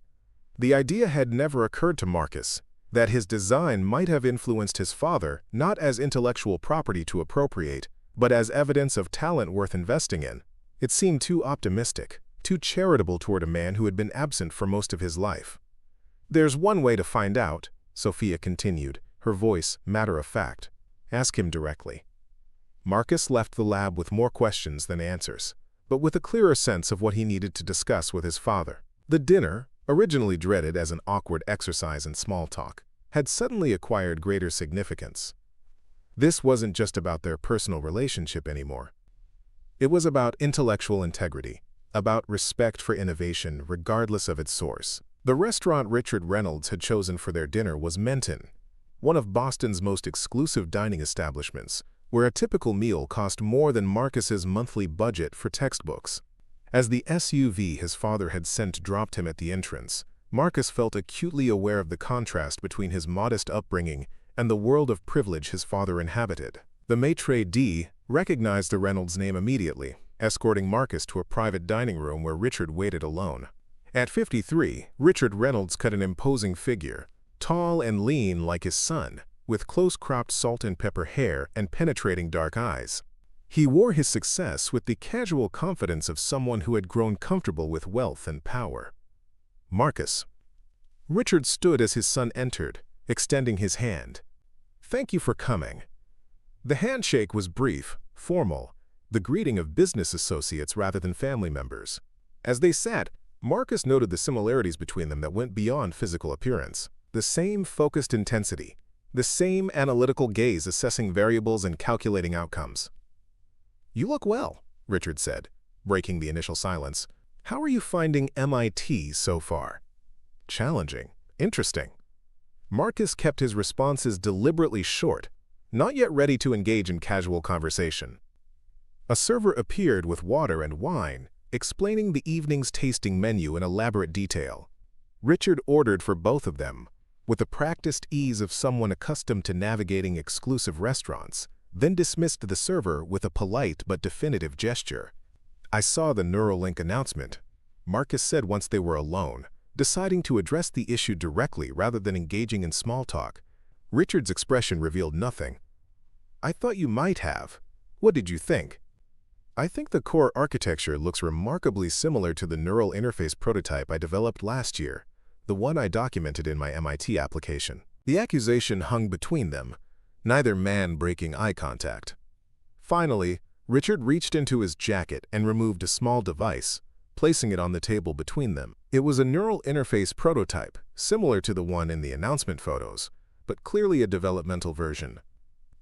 The idea had never occurred to Marcus that his design might have influenced his father not as intellectual property to appropriate, but as evidence of talent worth investing in. It seemed too optimistic, too charitable toward a man who had been absent for most of his life. "There's one way to find out," Sophia continued, her voice matter-of-fact. "Ask him directly." Marcus left the lab with more questions than answers, but with a clearer sense of what he needed to discuss with his father. The dinner, originally dreaded as an awkward exercise in small talk, had suddenly acquired greater significance. This wasn't just about their personal relationship anymore. It was about intellectual integrity, about respect for innovation regardless of its source. The restaurant Richard Reynolds had chosen for their dinner was Menton, one of Boston's most exclusive dining establishments, where a typical meal cost more than Marcus's monthly budget for textbooks. As the SUV his father had sent dropped him at the entrance, Marcus felt acutely aware of the contrast between his modest upbringing and the world of privilege his father inhabited. The maitre d' recognized the Reynolds name immediately, escorting Marcus to a private dining room where Richard waited alone. At 53, Richard Reynolds cut an imposing figure, tall and lean like his son, with close-cropped salt-and-pepper hair and penetrating dark eyes. He wore his success with the casual confidence of someone who had grown comfortable with wealth and power. "Marcus." Richard stood as his son entered, extending his hand. "Thank you for coming." The handshake was brief, formal, the greeting of business associates rather than family members. As they sat, Marcus noted the similarities between them that went beyond physical appearance. The same focused intensity, the same analytical gaze assessing variables and calculating outcomes. "You look well," Richard said, breaking the initial silence. "How are you finding MIT so far?" "Challenging. Interesting." Marcus kept his responses deliberately short, not yet ready to engage in casual conversation. A server appeared with water and wine, explaining the evening's tasting menu in elaborate detail. Richard ordered for both of them, with the practiced ease of someone accustomed to navigating exclusive restaurants, then dismissed the server with a polite but definitive gesture. "I saw the Neuralink announcement," Marcus said once they were alone, deciding to address the issue directly rather than engaging in small talk. Richard's expression revealed nothing. "I thought you might have. What did you think?" "I think the core architecture looks remarkably similar to the neural interface prototype I developed last year, the one I documented in my MIT application." The accusation hung between them, neither man breaking eye contact. Finally, Richard reached into his jacket and removed a small device, placing it on the table between them. It was a neural interface prototype, similar to the one in the announcement photos, but clearly a developmental version.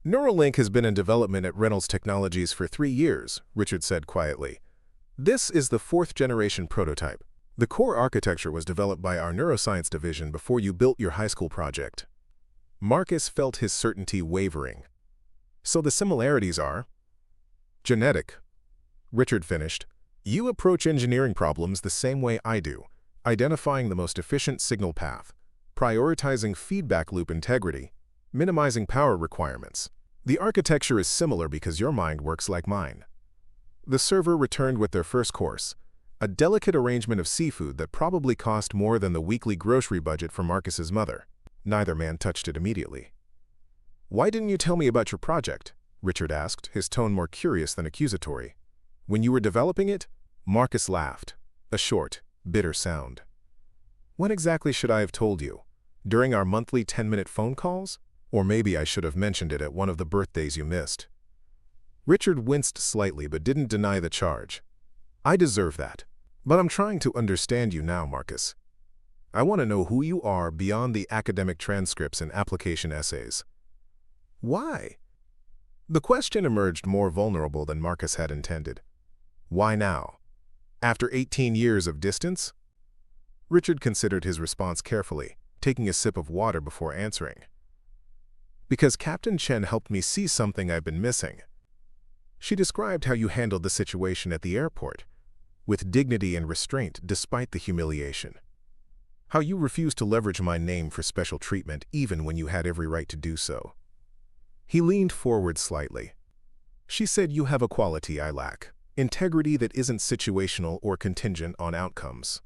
"Neuralink has been in development at Reynolds Technologies for 3 years, Richard said quietly. "This is the 4th-generation prototype. The core architecture was developed by our neuroscience division before you built your high school project." Marcus felt his certainty wavering. "So the similarities are?" "Genetic," Richard finished. "You approach engineering problems the same way I do, identifying the most efficient signal path, prioritizing feedback loop integrity, minimizing power requirements. The architecture is similar because your mind works like mine." The server returned with their first course, a delicate arrangement of seafood that probably cost more than the weekly grocery budget for Marcus's mother. Neither man touched it immediately. "Why didn't you tell me about your project?" Richard asked, his tone more curious than accusatory. "When you were developing it?" Marcus laughed, a short, bitter sound. "When exactly should I have told you? During our monthly 10-minute phone calls? Or maybe I should have mentioned it at one of the birthdays you missed." Richard winced slightly but didn't deny the charge. "I deserve that. But I'm trying to understand you now, Marcus. I want to know who you are beyond the academic transcripts and application essays." "Why?" The question emerged more vulnerable than Marcus had intended. "Why now? After 18 years of distance?" Richard considered his response carefully, taking a sip of water before answering. "Because Captain Chen helped me see something I've been missing." She described how you handled the situation at the airport, with dignity and restraint despite the humiliation. How you refused to leverage my name for special treatment even when you had every right to do so. He leaned forward slightly. "She said you have a quality I lack, integrity that isn't situational or contingent on outcomes."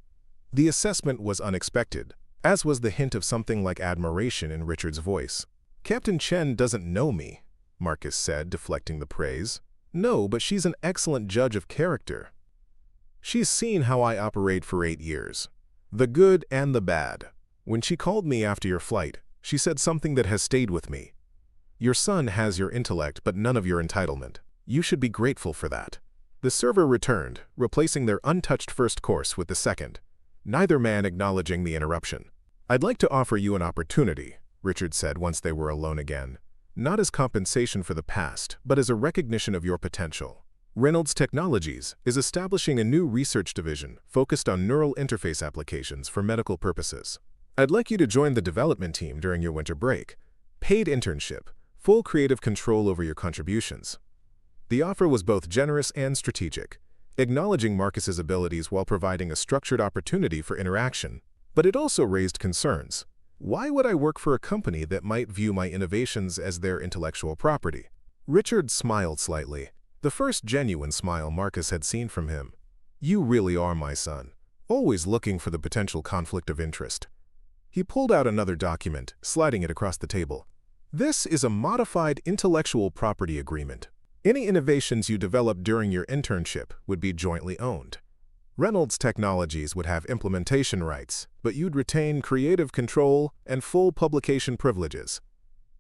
The assessment was unexpected, as was the hint of something like admiration in Richard's voice. "Captain Chen doesn't know me," Marcus said, deflecting the praise. "No, but she's an excellent judge of character." She's seen how I operate for 8 years. The good and the bad. When she called me after your flight, she said something that has stayed with me. Your son has your intellect but none of your entitlement. You should be grateful for that. The server returned, replacing their untouched first course with the second, neither man acknowledging the interruption. I'd like to offer you an opportunity, Richard said once they were alone again. Not as compensation for the past, but as a recognition of your potential. Reynolds Technologies is establishing a new research division focused on neural interface applications for medical purposes. I'd like you to join the development team during your winter break. Paid internship, full creative control over your contributions. The offer was both generous and strategic, acknowledging Marcus's abilities while providing a structured opportunity for interaction. But it also raised concerns. Why would I work for a company that might view my innovations as their intellectual property? Richard smiled slightly, the first genuine smile Marcus had seen from him. You really are my son, always looking for the potential conflict of interest. He pulled out another document, sliding it across the table. This is a modified intellectual property agreement. Any innovations you develop during your internship would be jointly owned. Reynolds Technologies would have implementation rights, but you'd retain creative control and full publication privileges.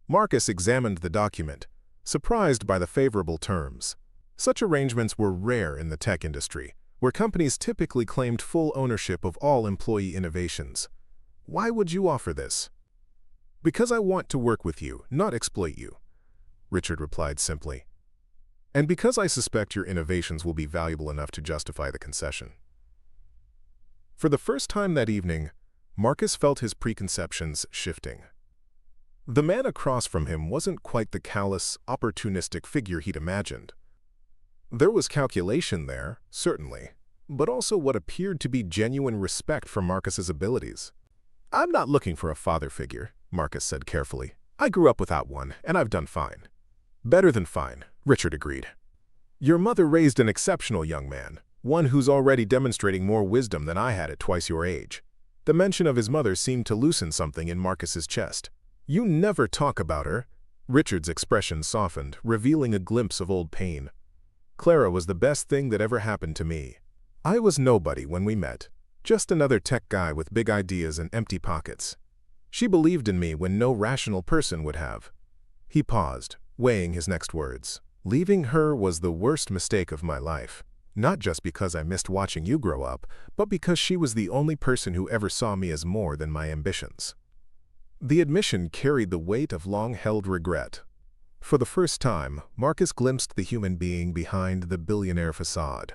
Marcus examined the document, surprised by the favorable terms. Such arrangements were rare in the tech industry, where companies typically claimed full ownership of all employee innovations. Why would you offer this? Because I want to work with you, not exploit you, Richard replied simply. And because I suspect your innovations will be valuable enough to justify the concession. For the first time that evening, Marcus felt his preconceptions shifting. The man across from him wasn't quite the callous, opportunistic figure he'd imagined. There was calculation there, certainly, but also what appeared to be genuine respect for Marcus's abilities. I'm not looking for a father figure, Marcus said carefully. I grew up without one, and I've done fine. Better than fine, Richard agreed. Your mother raised an exceptional young man, one who's already demonstrating more wisdom than I had at twice your age. The mention of his mother seemed to loosen something in Marcus's chest. You never talk about her. Richard's expression softened, revealing a glimpse of old pain. Clara was the best thing that ever happened to me. I was nobody when we met, just another tech guy with big ideas and empty pockets. She believed in me when no rational person would have. He paused, weighing his next words. Leaving her was the worst mistake of my life. Not just because I missed watching you grow up, but because she was the only person who ever saw me as more than my ambitions. The admission carried the weight of long-held regret. For the first time, Marcus glimpsed the human being behind the billionaire facade,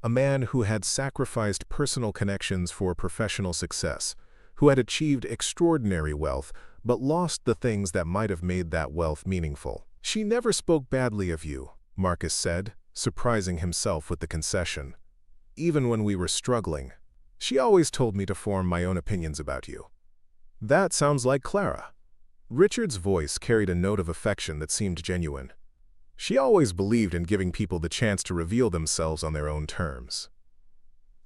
a man who had sacrificed personal connections for professional success, who had achieved extraordinary wealth, but lost the things that might have made that wealth meaningful. She never spoke badly of you, Marcus said, surprising himself with the concession. Even when we were struggling, she always told me to form my own opinions about you. That sounds like Clara. Richard's voice carried a note of affection that seemed genuine. She always believed in giving people the chance to reveal themselves on their own terms.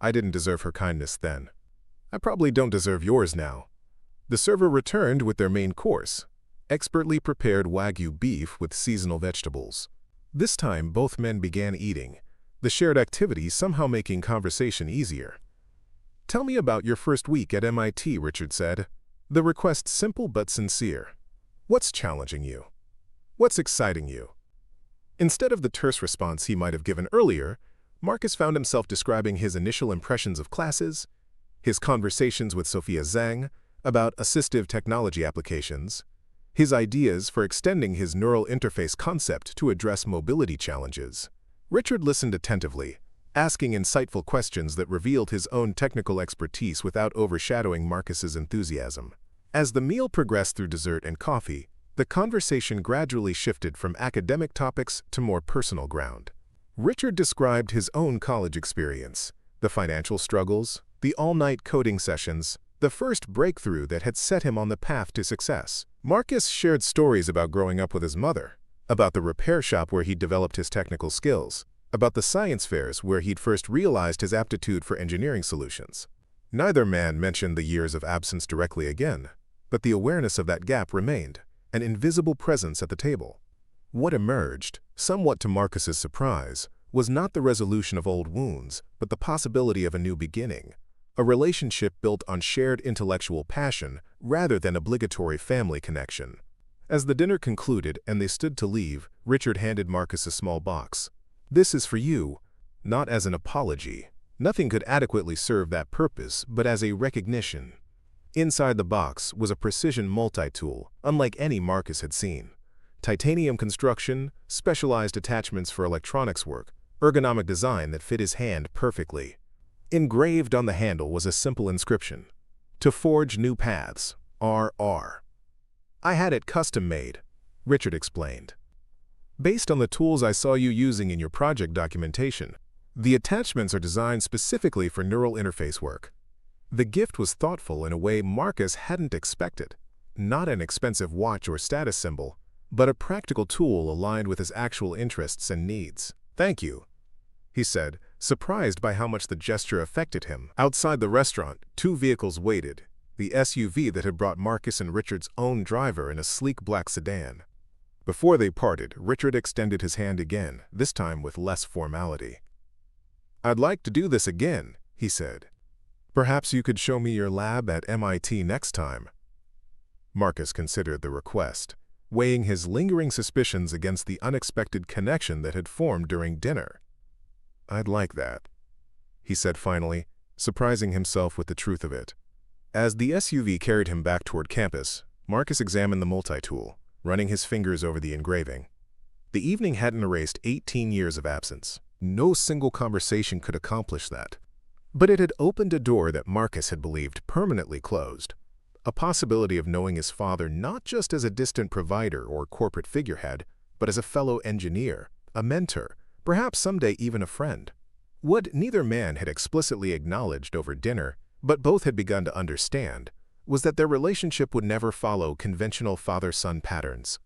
I didn't deserve her kindness then. I probably don't deserve yours now. The server returned with their main course, expertly prepared Wagyu beef with seasonal vegetables. This time, both men began eating, the shared activity somehow making conversation easier. Tell me about your first week at MIT, Richard said. The request simple but sincere. What's challenging you? What's exciting you? Instead of the terse response he might have given earlier, Marcus found himself describing his initial impressions of classes, his conversations with Sophia Zhang about assistive technology applications, his ideas for extending his neural interface concept to address mobility challenges. Richard listened attentively, asking insightful questions that revealed his own technical expertise without overshadowing Marcus's enthusiasm. As the meal progressed through dessert and coffee, the conversation gradually shifted from academic topics to more personal ground. Richard described his own college experience, the financial struggles, the all-night coding sessions, the first breakthrough that had set him on the path to success. Marcus shared stories about growing up with his mother, about the repair shop where he'd developed his technical skills, about the science fairs where he'd first realized his aptitude for engineering solutions. Neither man mentioned the years of absence directly again, but the awareness of that gap remained, an invisible presence at the table. What emerged, somewhat to Marcus's surprise, was not the resolution of old wounds, but the possibility of a new beginning, a relationship built on shared intellectual passion rather than obligatory family connection. As the dinner concluded and they stood to leave, Richard handed Marcus a small box. "This is for you," not as an apology. Nothing could adequately serve that purpose, but as a recognition. Inside the box was a precision multi-tool, unlike any Marcus had seen. Titanium construction, specialized attachments for electronics work, ergonomic design that fit his hand perfectly. Engraved on the handle was a simple inscription: "To forge new paths, RR." "I had it custom-made," Richard explained. "Based on the tools I saw you using in your project documentation. The attachments are designed specifically for neural interface work." The gift was thoughtful in a way Marcus hadn't expected. Not an expensive watch or status symbol, but a practical tool aligned with his actual interests and needs. "Thank you," he said, surprised by how much the gesture affected him. Outside the restaurant, two vehicles waited, the SUV that had brought Marcus and Richard's own driver in a sleek black sedan. Before they parted, Richard extended his hand again, this time with less formality. "I'd like to do this again," he said. "Perhaps you could show me your lab at MIT next time." Marcus considered the request, weighing his lingering suspicions against the unexpected connection that had formed during dinner. "I'd like that," he said finally, surprising himself with the truth of it. As the SUV carried him back toward campus, Marcus examined the multi-tool, running his fingers over the engraving. The evening hadn't erased 18 years of absence. No single conversation could accomplish that. But it had opened a door that Marcus had believed permanently closed. A possibility of knowing his father not just as a distant provider or corporate figurehead, but as a fellow engineer, a mentor, perhaps someday even a friend. What neither man had explicitly acknowledged over dinner, but both had begun to understand, was that their relationship would never follow conventional father-son patterns.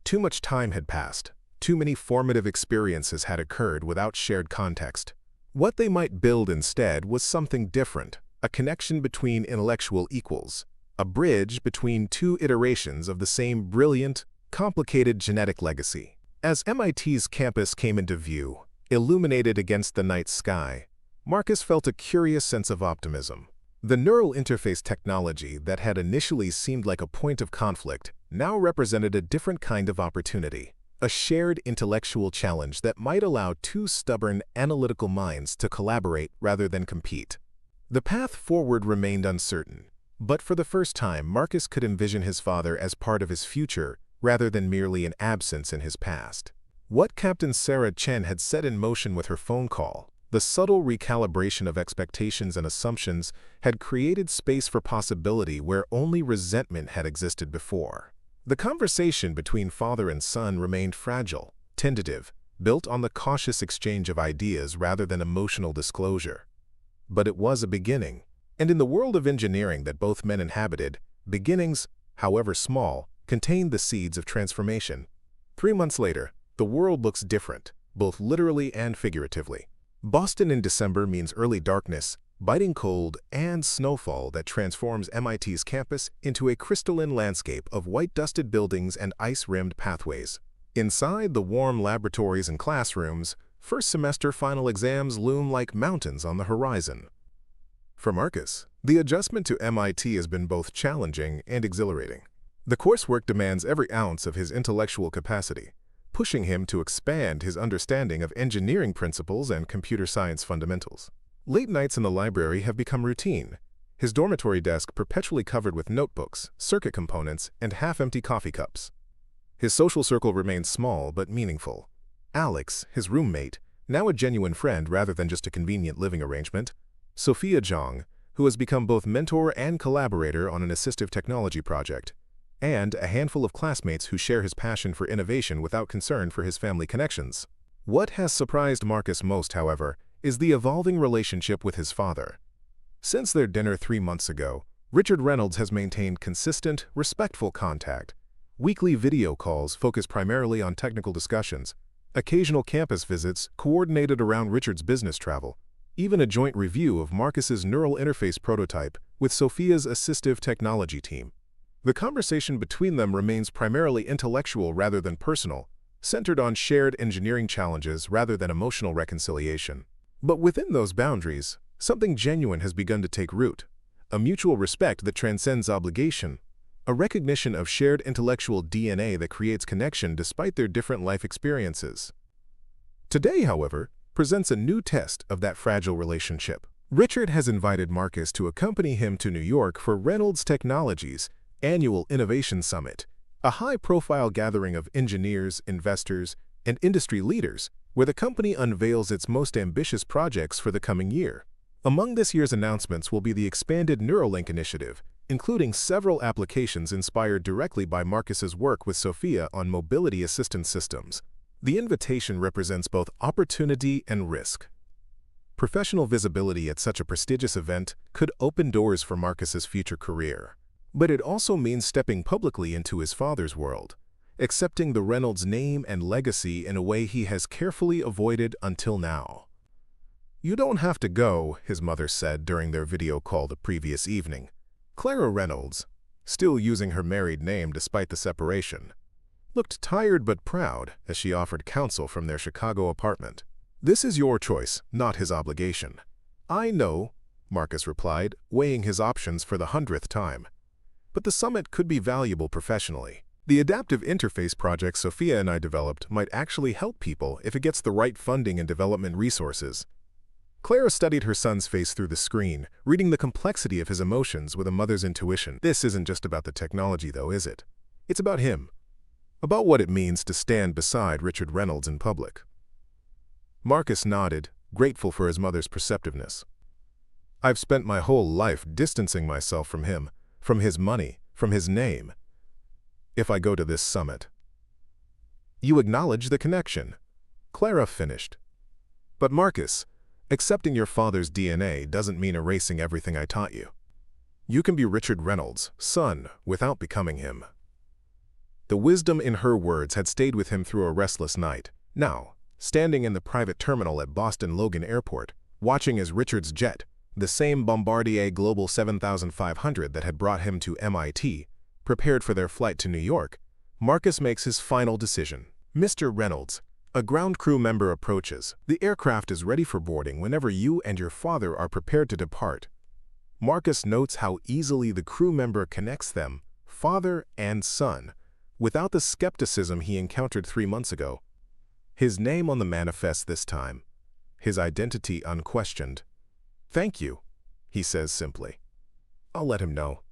Too much time had passed. Too many formative experiences had occurred without shared context. What they might build instead was something different, a connection between intellectual equals, a bridge between two iterations of the same brilliant, complicated genetic legacy. As MIT's campus came into view, illuminated against the night sky, Marcus felt a curious sense of optimism. The neural interface technology that had initially seemed like a point of conflict now represented a different kind of opportunity. A shared intellectual challenge that might allow two stubborn, analytical minds to collaborate rather than compete. The path forward remained uncertain, but for the first time Marcus could envision his father as part of his future rather than merely an absence in his past. What Captain Sarah Chen had set in motion with her phone call, the subtle recalibration of expectations and assumptions, had created space for possibility where only resentment had existed before. The conversation between father and son remained fragile, tentative, built on the cautious exchange of ideas rather than emotional disclosure. But it was a beginning, and in the world of engineering that both men inhabited, beginnings, however small, contained the seeds of transformation. 3 months later, the world looks different, both literally and figuratively. Boston in December means early darkness, biting cold, and snowfall that transforms MIT's campus into a crystalline landscape of white-dusted buildings and ice-rimmed pathways. Inside the warm laboratories and classrooms, first-semester final exams loom like mountains on the horizon. For Marcus, the adjustment to MIT has been both challenging and exhilarating. The coursework demands every ounce of his intellectual capacity, pushing him to expand his understanding of engineering principles and computer science fundamentals. Late nights in the library have become routine, his dormitory desk perpetually covered with notebooks, circuit components, and half-empty coffee cups. His social circle remains small but meaningful. Alex, his roommate, now a genuine friend rather than just a convenient living arrangement. Sophia Zhang, who has become both mentor and collaborator on an assistive technology project. And a handful of classmates who share his passion for innovation without concern for his family connections. What has surprised Marcus most, however, is the evolving relationship with his father. Since their dinner 3 months ago, Richard Reynolds has maintained consistent, respectful contact. Weekly video calls focus primarily on technical discussions, occasional campus visits coordinated around Richard's business travel, even a joint review of Marcus's neural interface prototype with Sophia's assistive technology team. The conversation between them remains primarily intellectual rather than personal, centered on shared engineering challenges rather than emotional reconciliation. But within those boundaries, something genuine has begun to take root, a mutual respect that transcends obligation, a recognition of shared intellectual DNA that creates connection despite their different life experiences. Today, however, presents a new test of that fragile relationship. Richard has invited Marcus to accompany him to New York for Reynolds Technologies' annual Innovation Summit, a high-profile gathering of engineers, investors, and industry leaders where the company unveils its most ambitious projects for the coming year. Among this year's announcements will be the expanded Neuralink initiative, including several applications inspired directly by Marcus's work with Sophia on mobility assistance systems. The invitation represents both opportunity and risk. Professional visibility at such a prestigious event could open doors for Marcus's future career. But it also means stepping publicly into his father's world, accepting the Reynolds name and legacy in a way he has carefully avoided until now. "You don't have to go," his mother said during their video call the previous evening. Clara Reynolds, still using her married name despite the separation, looked tired but proud as she offered counsel from their Chicago apartment. "This is your choice, not his obligation." "I know," Marcus replied, weighing his options for the 100th time. "But the summit could be valuable professionally. The adaptive interface project Sophia and I developed might actually help people if it gets the right funding and development resources." Clara studied her son's face through the screen, reading the complexity of his emotions with a mother's intuition. "This isn't just about the technology, though, is it? It's about him. About what it means to stand beside Richard Reynolds in public." Marcus nodded, grateful for his mother's perceptiveness. "I've spent my whole life distancing myself from him, from his money, from his name. If I go to this summit..." "You acknowledge the connection," Clara finished. "But Marcus, accepting your father's DNA doesn't mean erasing everything I taught you. You can be Richard Reynolds' son without becoming him." The wisdom in her words had stayed with him through a restless night. Now, standing in the private terminal at Boston Logan Airport, watching as Richard's jet, the same Bombardier Global 7500 that had brought him to MIT, prepared for their flight to New York, Marcus makes his final decision. "Mr. Reynolds, a ground crew member approaches. The aircraft is ready for boarding whenever you and your father are prepared to depart." Marcus notes how easily the crew member connects them, father and son, without the skepticism he encountered 3 months ago. His name on the manifest this time, his identity unquestioned. "Thank you," he says simply. "I'll let him know."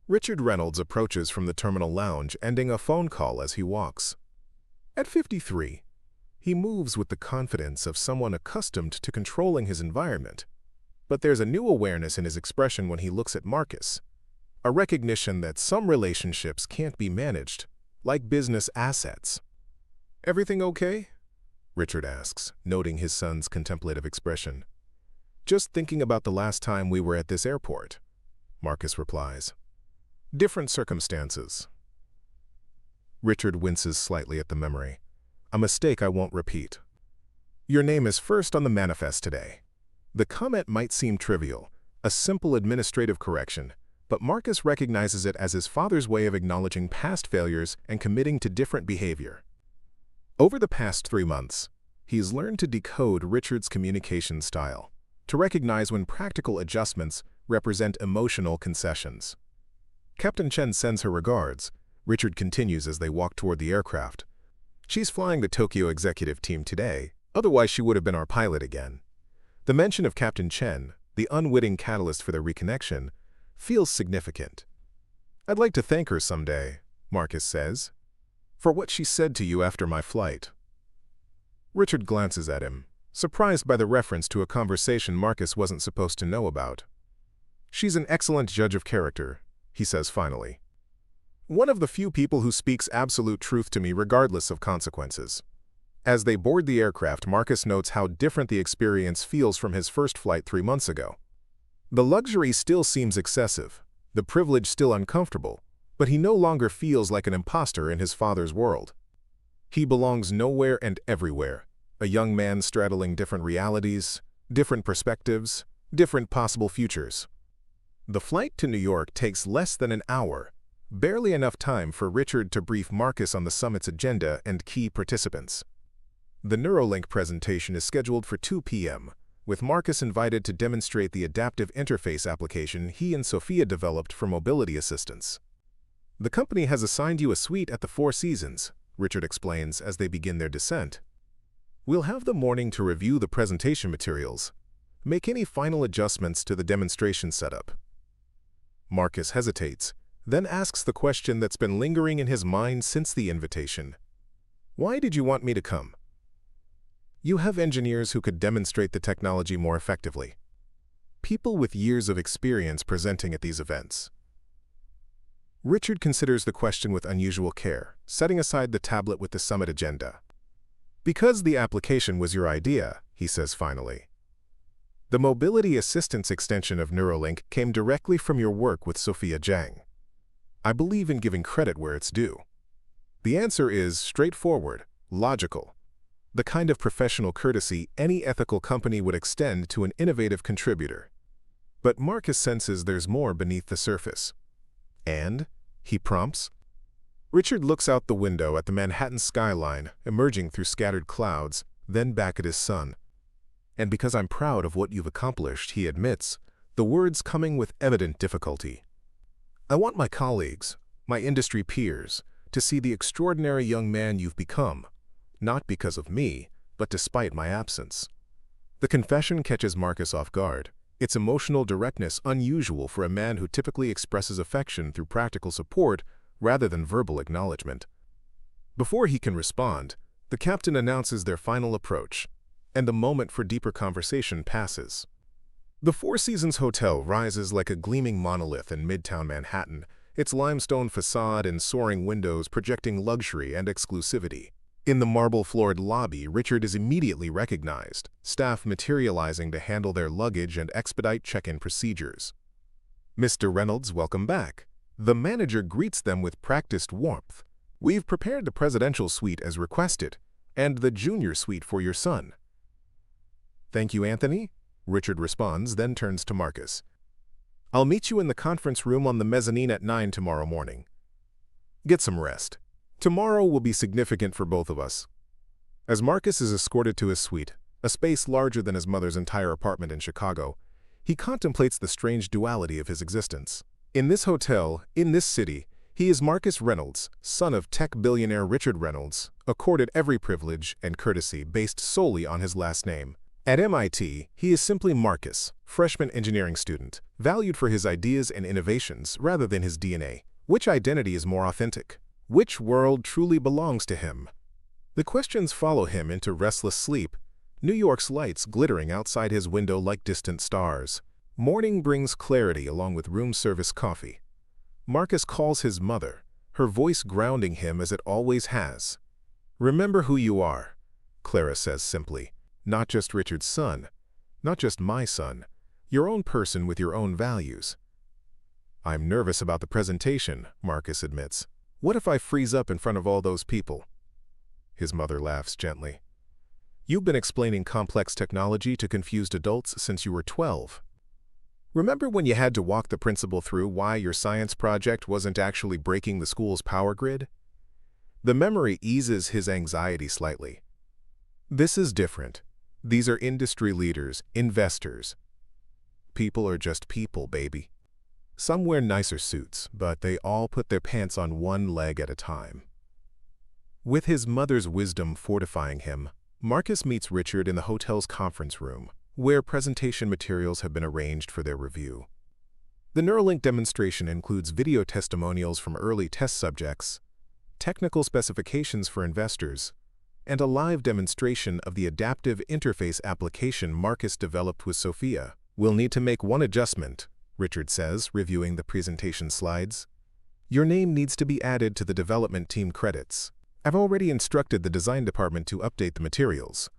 Richard Reynolds approaches from the terminal lounge, ending a phone call as he walks. At 53, he moves with the confidence of someone accustomed to controlling his environment. But there's a new awareness in his expression when he looks at Marcus, a recognition that some relationships can't be managed, like business assets. "Everything okay?" Richard asks, noting his son's contemplative expression. "Just thinking about the last time we were at this airport," Marcus replies. "Different circumstances." Richard winces slightly at the memory. "A mistake I won't repeat. Your name is first on the manifest today." The comment might seem trivial, a simple administrative correction, but Marcus recognizes it as his father's way of acknowledging past failures and committing to different behavior. Over the past 3 months, he's learned to decode Richard's communication style, to recognize when practical adjustments represent emotional concessions. "Captain Chen sends her regards," Richard continues as they walk toward the aircraft. "She's flying the Tokyo executive team today, otherwise she would have been our pilot again." The mention of Captain Chen, the unwitting catalyst for their reconnection, feels significant. "I'd like to thank her someday," Marcus says, "for what she said to you after my flight." Richard glances at him, surprised by the reference to a conversation Marcus wasn't supposed to know about. "She's an excellent judge of character," he says finally. "One of the few people who speaks absolute truth to me regardless of consequences." As they board the aircraft, Marcus notes how different the experience feels from his first flight 3 months ago. The luxury still seems excessive, the privilege still uncomfortable, but he no longer feels like an imposter in his father's world. He belongs nowhere and everywhere, a young man straddling different realities, different perspectives, different possible futures. The flight to New York takes less than an hour, Barely enough time for Richard to brief Marcus on the summit's agenda and key participants. The Neuralink presentation is scheduled for 2 p.m., with Marcus invited to demonstrate the adaptive interface application he and Sophia developed for mobility assistance. The company has assigned you a suite at the Four Seasons, Richard explains as they begin their descent. We'll have the morning to review the presentation materials, make any final adjustments to the demonstration setup. Marcus hesitates, then asks the question that's been lingering in his mind since the invitation. Why did you want me to come? You have engineers who could demonstrate the technology more effectively. People with years of experience presenting at these events. Richard considers the question with unusual care, setting aside the tablet with the summit agenda. Because the application was your idea, he says finally. The mobility assistance extension of Neuralink came directly from your work with Sophia Zhang. I believe in giving credit where it's due. The answer is straightforward, logical, the kind of professional courtesy any ethical company would extend to an innovative contributor. But Marcus senses there's more beneath the surface. And, he prompts. Richard looks out the window at the Manhattan skyline emerging through scattered clouds, then back at his son. And because I'm proud of what you've accomplished, he admits, the words coming with evident difficulty. I want my colleagues, my industry peers, to see the extraordinary young man you've become, not because of me, but despite my absence. The confession catches Marcus off guard, its emotional directness unusual for a man who typically expresses affection through practical support rather than verbal acknowledgement. Before he can respond, the captain announces their final approach, and the moment for deeper conversation passes. The Four Seasons Hotel rises like a gleaming monolith in Midtown Manhattan, its limestone facade and soaring windows projecting luxury and exclusivity. In the marble-floored lobby, Richard is immediately recognized, staff materializing to handle their luggage and expedite check-in procedures. Mr. Reynolds, welcome back. The manager greets them with practiced warmth. We've prepared the presidential suite as requested, and the junior suite for your son. Thank you, Anthony, Richard responds, then turns to Marcus. I'll meet you in the conference room on the mezzanine at 9 tomorrow morning. Get some rest. Tomorrow will be significant for both of us. As Marcus is escorted to his suite, a space larger than his mother's entire apartment in Chicago, he contemplates the strange duality of his existence. In this hotel, in this city, he is Marcus Reynolds, son of tech billionaire Richard Reynolds, accorded every privilege and courtesy based solely on his last name. At MIT, he is simply Marcus, freshman engineering student, valued for his ideas and innovations rather than his DNA. Which identity is more authentic? Which world truly belongs to him? The questions follow him into restless sleep, New York's lights glittering outside his window like distant stars. Morning brings clarity along with room service coffee. Marcus calls his mother, her voice grounding him as it always has. Remember who you are, Clara says simply. Not just Richard's son, not just my son, your own person with your own values. I'm nervous about the presentation, Marcus admits. What if I freeze up in front of all those people? His mother laughs gently. You've been explaining complex technology to confused adults since you were 12. Remember when you had to walk the principal through why your science project wasn't actually breaking the school's power grid? The memory eases his anxiety slightly. This is different. These are industry leaders, investors. People are just people, baby. Some wear nicer suits, but they all put their pants on one leg at a time. With his mother's wisdom fortifying him, Marcus meets Richard in the hotel's conference room, where presentation materials have been arranged for their review. The Neuralink demonstration includes video testimonials from early test subjects, technical specifications for investors, and a live demonstration of the adaptive interface application Marcus developed with Sophia. We'll need to make one adjustment, Richard says, reviewing the presentation slides. Your name needs to be added to the development team credits. I've already instructed the design department to update the materials.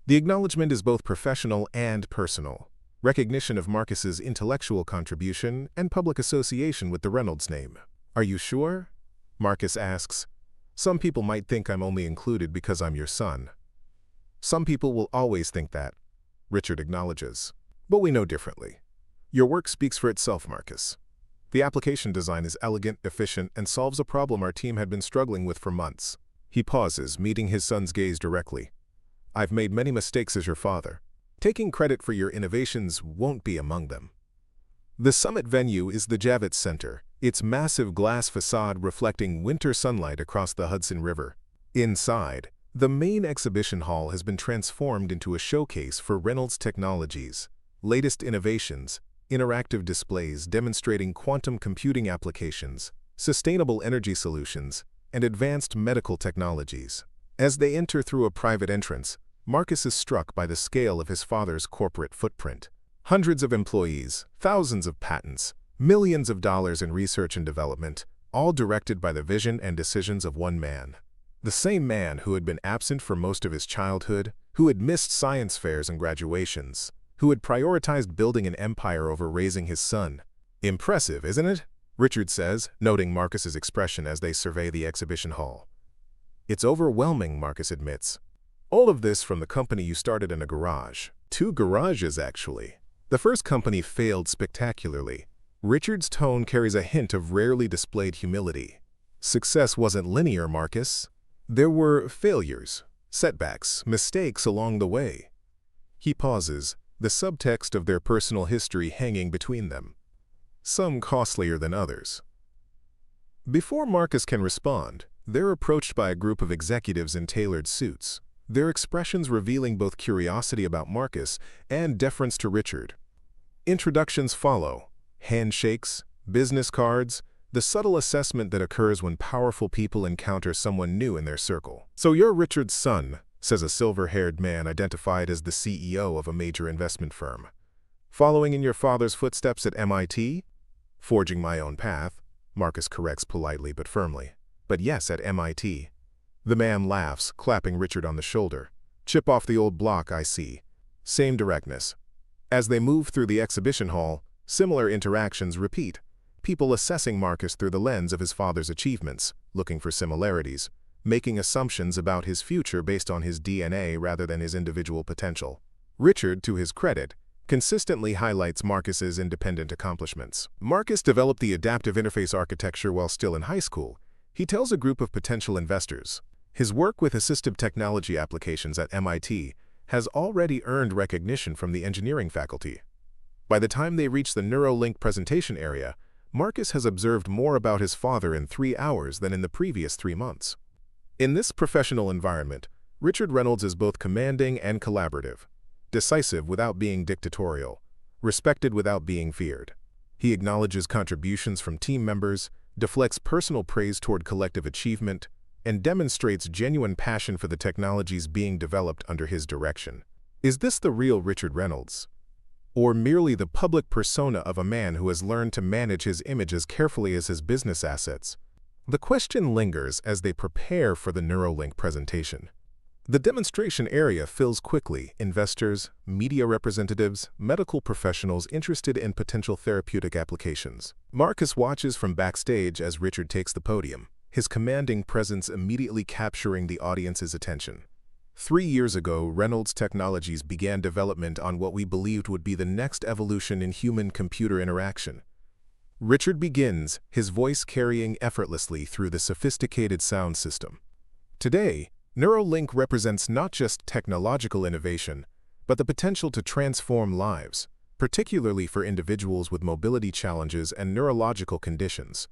The acknowledgement is both professional and personal, recognition of Marcus's intellectual contribution and public association with the Reynolds name. Are you sure? Marcus asks. Some people might think I'm only included because I'm your son. Some people will always think that, Richard acknowledges. But we know differently. Your work speaks for itself, Marcus. The application design is elegant, efficient, and solves a problem our team had been struggling with for months. He pauses, meeting his son's gaze directly. I've made many mistakes as your father. Taking credit for your innovations won't be among them. The summit venue is the Javits Center, its massive glass facade reflecting winter sunlight across the Hudson River. Inside, the main exhibition hall has been transformed into a showcase for Reynolds technologies, latest innovations, interactive displays demonstrating quantum computing applications, sustainable energy solutions, and advanced medical technologies. As they enter through a private entrance, Marcus is struck by the scale of his father's corporate footprint. Hundreds of employees, thousands of patents, millions of dollars in research and development, all directed by the vision and decisions of one man. The same man who had been absent for most of his childhood, who had missed science fairs and graduations, who had prioritized building an empire over raising his son. Impressive, isn't it? Richard says, noting Marcus's expression as they survey the exhibition hall. It's overwhelming, Marcus admits. All of this from the company you started in a garage. 2 garages, actually. The first company failed spectacularly. Richard's tone carries a hint of rarely displayed humility. Success wasn't linear, Marcus. There were failures, setbacks, mistakes along the way. He pauses, the subtext of their personal history hanging between them. Some costlier than others. Before Marcus can respond, they're approached by a group of executives in tailored suits, their expressions revealing both curiosity about Marcus and deference to Richard. Introductions follow, handshakes, business cards, the subtle assessment that occurs when powerful people encounter someone new in their circle. So you're Richard's son, says a silver-haired man identified as the CEO of a major investment firm. Following in your father's footsteps at MIT? Forging my own path, Marcus corrects politely but firmly. But yes, at MIT. The man laughs, clapping Richard on the shoulder. Chip off the old block, I see. Same directness. As they move through the exhibition hall, similar interactions repeat, people assessing Marcus through the lens of his father's achievements, looking for similarities, making assumptions about his future based on his DNA rather than his individual potential. Richard, to his credit, consistently highlights Marcus's independent accomplishments. Marcus developed the adaptive interface architecture while still in high school. He tells a group of potential investors. His work with assistive technology applications at MIT has already earned recognition from the engineering faculty. By the time they reach the Neuralink presentation area, Marcus has observed more about his father in 3 hours than in the previous 3 months. In this professional environment, Richard Reynolds is both commanding and collaborative, decisive without being dictatorial, respected without being feared. He acknowledges contributions from team members, deflects personal praise toward collective achievement, and demonstrates genuine passion for the technologies being developed under his direction. Is this the real Richard Reynolds? Or merely the public persona of a man who has learned to manage his image as carefully as his business assets? The question lingers as they prepare for the Neuralink presentation. The demonstration area fills quickly. Investors, media representatives, medical professionals interested in potential therapeutic applications. Marcus watches from backstage as Richard takes the podium, his commanding presence immediately capturing the audience's attention. 3 years ago, Reynolds Technologies began development on what we believed would be the next evolution in human-computer interaction. Richard begins, his voice carrying effortlessly through the sophisticated sound system. Today, Neuralink represents not just technological innovation, but the potential to transform lives, particularly for individuals with mobility challenges and neurological conditions.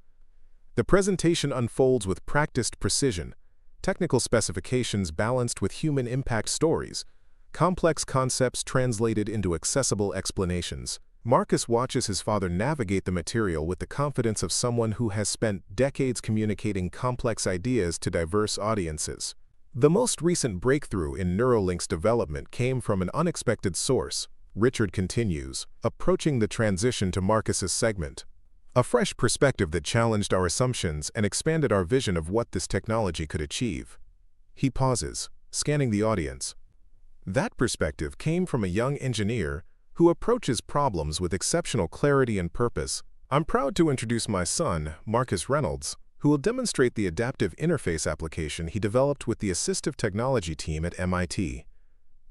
The presentation unfolds with practiced precision, technical specifications balanced with human impact stories, complex concepts translated into accessible explanations. Marcus watches his father navigate the material with the confidence of someone who has spent decades communicating complex ideas to diverse audiences. The most recent breakthrough in Neuralink's development came from an unexpected source, Richard continues, approaching the transition to Marcus's segment. A fresh perspective that challenged our assumptions and expanded our vision of what this technology could achieve. He pauses, scanning the audience. That perspective came from a young engineer who approaches problems with exceptional clarity and purpose. I'm proud to introduce my son, Marcus Reynolds, who will demonstrate the adaptive interface application he developed with the assistive technology team at MIT.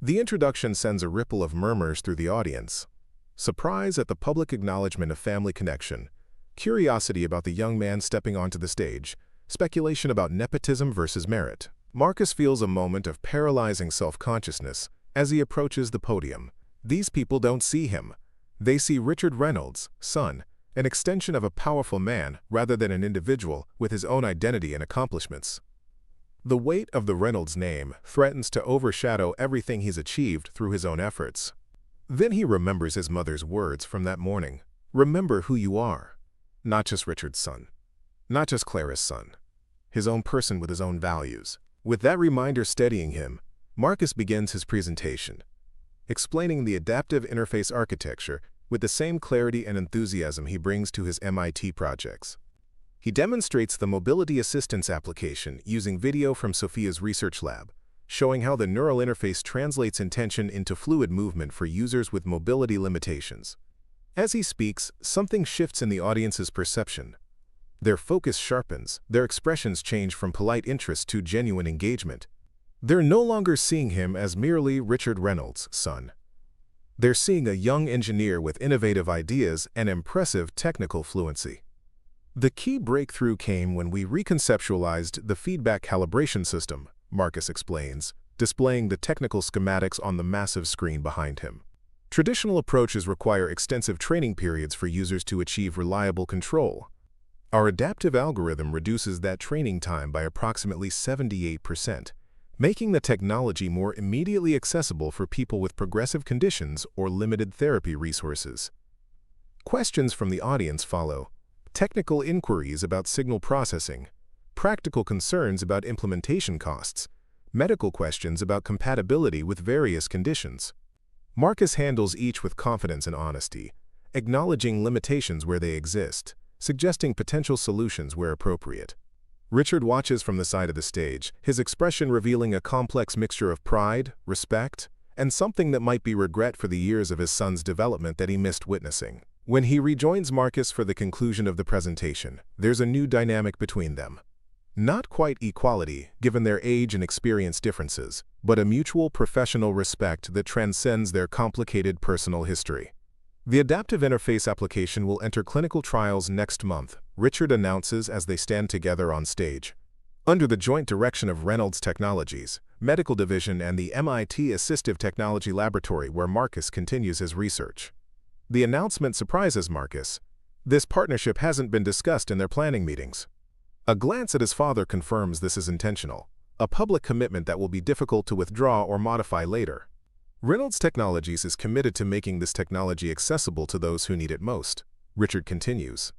The introduction sends a ripple of murmurs through the audience. Surprise at the public acknowledgement of family connection, curiosity about the young man stepping onto the stage, speculation about nepotism versus merit. Marcus feels a moment of paralyzing self-consciousness as he approaches the podium. These people don't see him. They see Richard Reynolds, son, an extension of a powerful man rather than an individual with his own identity and accomplishments. The weight of the Reynolds name threatens to overshadow everything he's achieved through his own efforts. Then he remembers his mother's words from that morning. Remember who you are. Not just Richard's son. Not just Clara's son. His own person with his own values. With that reminder steadying him, Marcus begins his presentation, explaining the adaptive interface architecture with the same clarity and enthusiasm he brings to his MIT projects. He demonstrates the mobility assistance application using video from Sophia's research lab, showing how the neural interface translates intention into fluid movement for users with mobility limitations. As he speaks, something shifts in the audience's perception. Their focus sharpens, their expressions change from polite interest to genuine engagement. They're no longer seeing him as merely Richard Reynolds' son. They're seeing a young engineer with innovative ideas and impressive technical fluency. The key breakthrough came when we reconceptualized the feedback calibration system, Marcus explains, displaying the technical schematics on the massive screen behind him. Traditional approaches require extensive training periods for users to achieve reliable control. Our adaptive algorithm reduces that training time by approximately 78%, making the technology more immediately accessible for people with progressive conditions or limited therapy resources. Questions from the audience follow. Technical inquiries about signal processing, practical concerns about implementation costs, medical questions about compatibility with various conditions. Marcus handles each with confidence and honesty, acknowledging limitations where they exist, suggesting potential solutions where appropriate. Richard watches from the side of the stage, his expression revealing a complex mixture of pride, respect, and something that might be regret for the years of his son's development that he missed witnessing. When he rejoins Marcus for the conclusion of the presentation, there's a new dynamic between them. Not quite equality, given their age and experience differences, but a mutual professional respect that transcends their complicated personal history. The adaptive interface application will enter clinical trials next month, Richard announces as they stand together on stage. Under the joint direction of Reynolds Technologies, Medical Division and the MIT Assistive Technology Laboratory where Marcus continues his research. The announcement surprises Marcus. This partnership hasn't been discussed in their planning meetings. A glance at his father confirms this is intentional, a public commitment that will be difficult to withdraw or modify later. Reynolds Technologies is committed to making this technology accessible to those who need it most, Richard continues.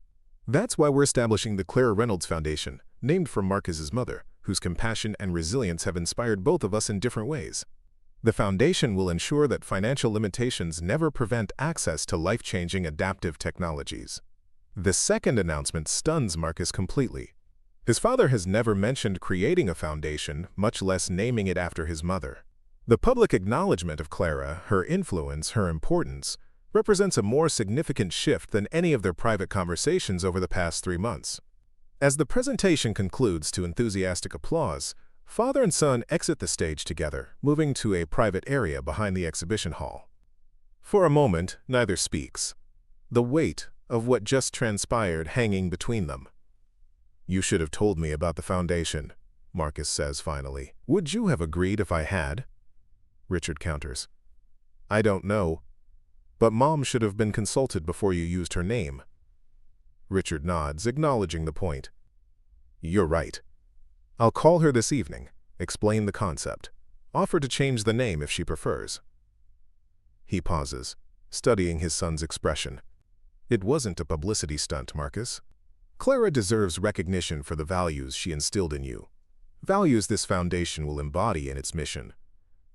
That's why we're establishing the Clara Reynolds Foundation, named for Marcus's mother, whose compassion and resilience have inspired both of us in different ways. The foundation will ensure that financial limitations never prevent access to life-changing adaptive technologies. The second announcement stuns Marcus completely. His father has never mentioned creating a foundation, much less naming it after his mother. The public acknowledgement of Clara, her influence, her importance, represents a more significant shift than any of their private conversations over the past 3 months. As the presentation concludes to enthusiastic applause, father and son exit the stage together, moving to a private area behind the exhibition hall. For a moment, neither speaks, the weight of what just transpired hanging between them. "You should have told me about the foundation," Marcus says finally. "Would you have agreed if I had?" Richard counters. "I don't know, but Mom should have been consulted before you used her name." Richard nods, acknowledging the point. "You're right. I'll call her this evening, explain the concept, offer to change the name if she prefers." He pauses, studying his son's expression. "It wasn't a publicity stunt, Marcus. Clara deserves recognition for the values she instilled in you, values this foundation will embody in its mission."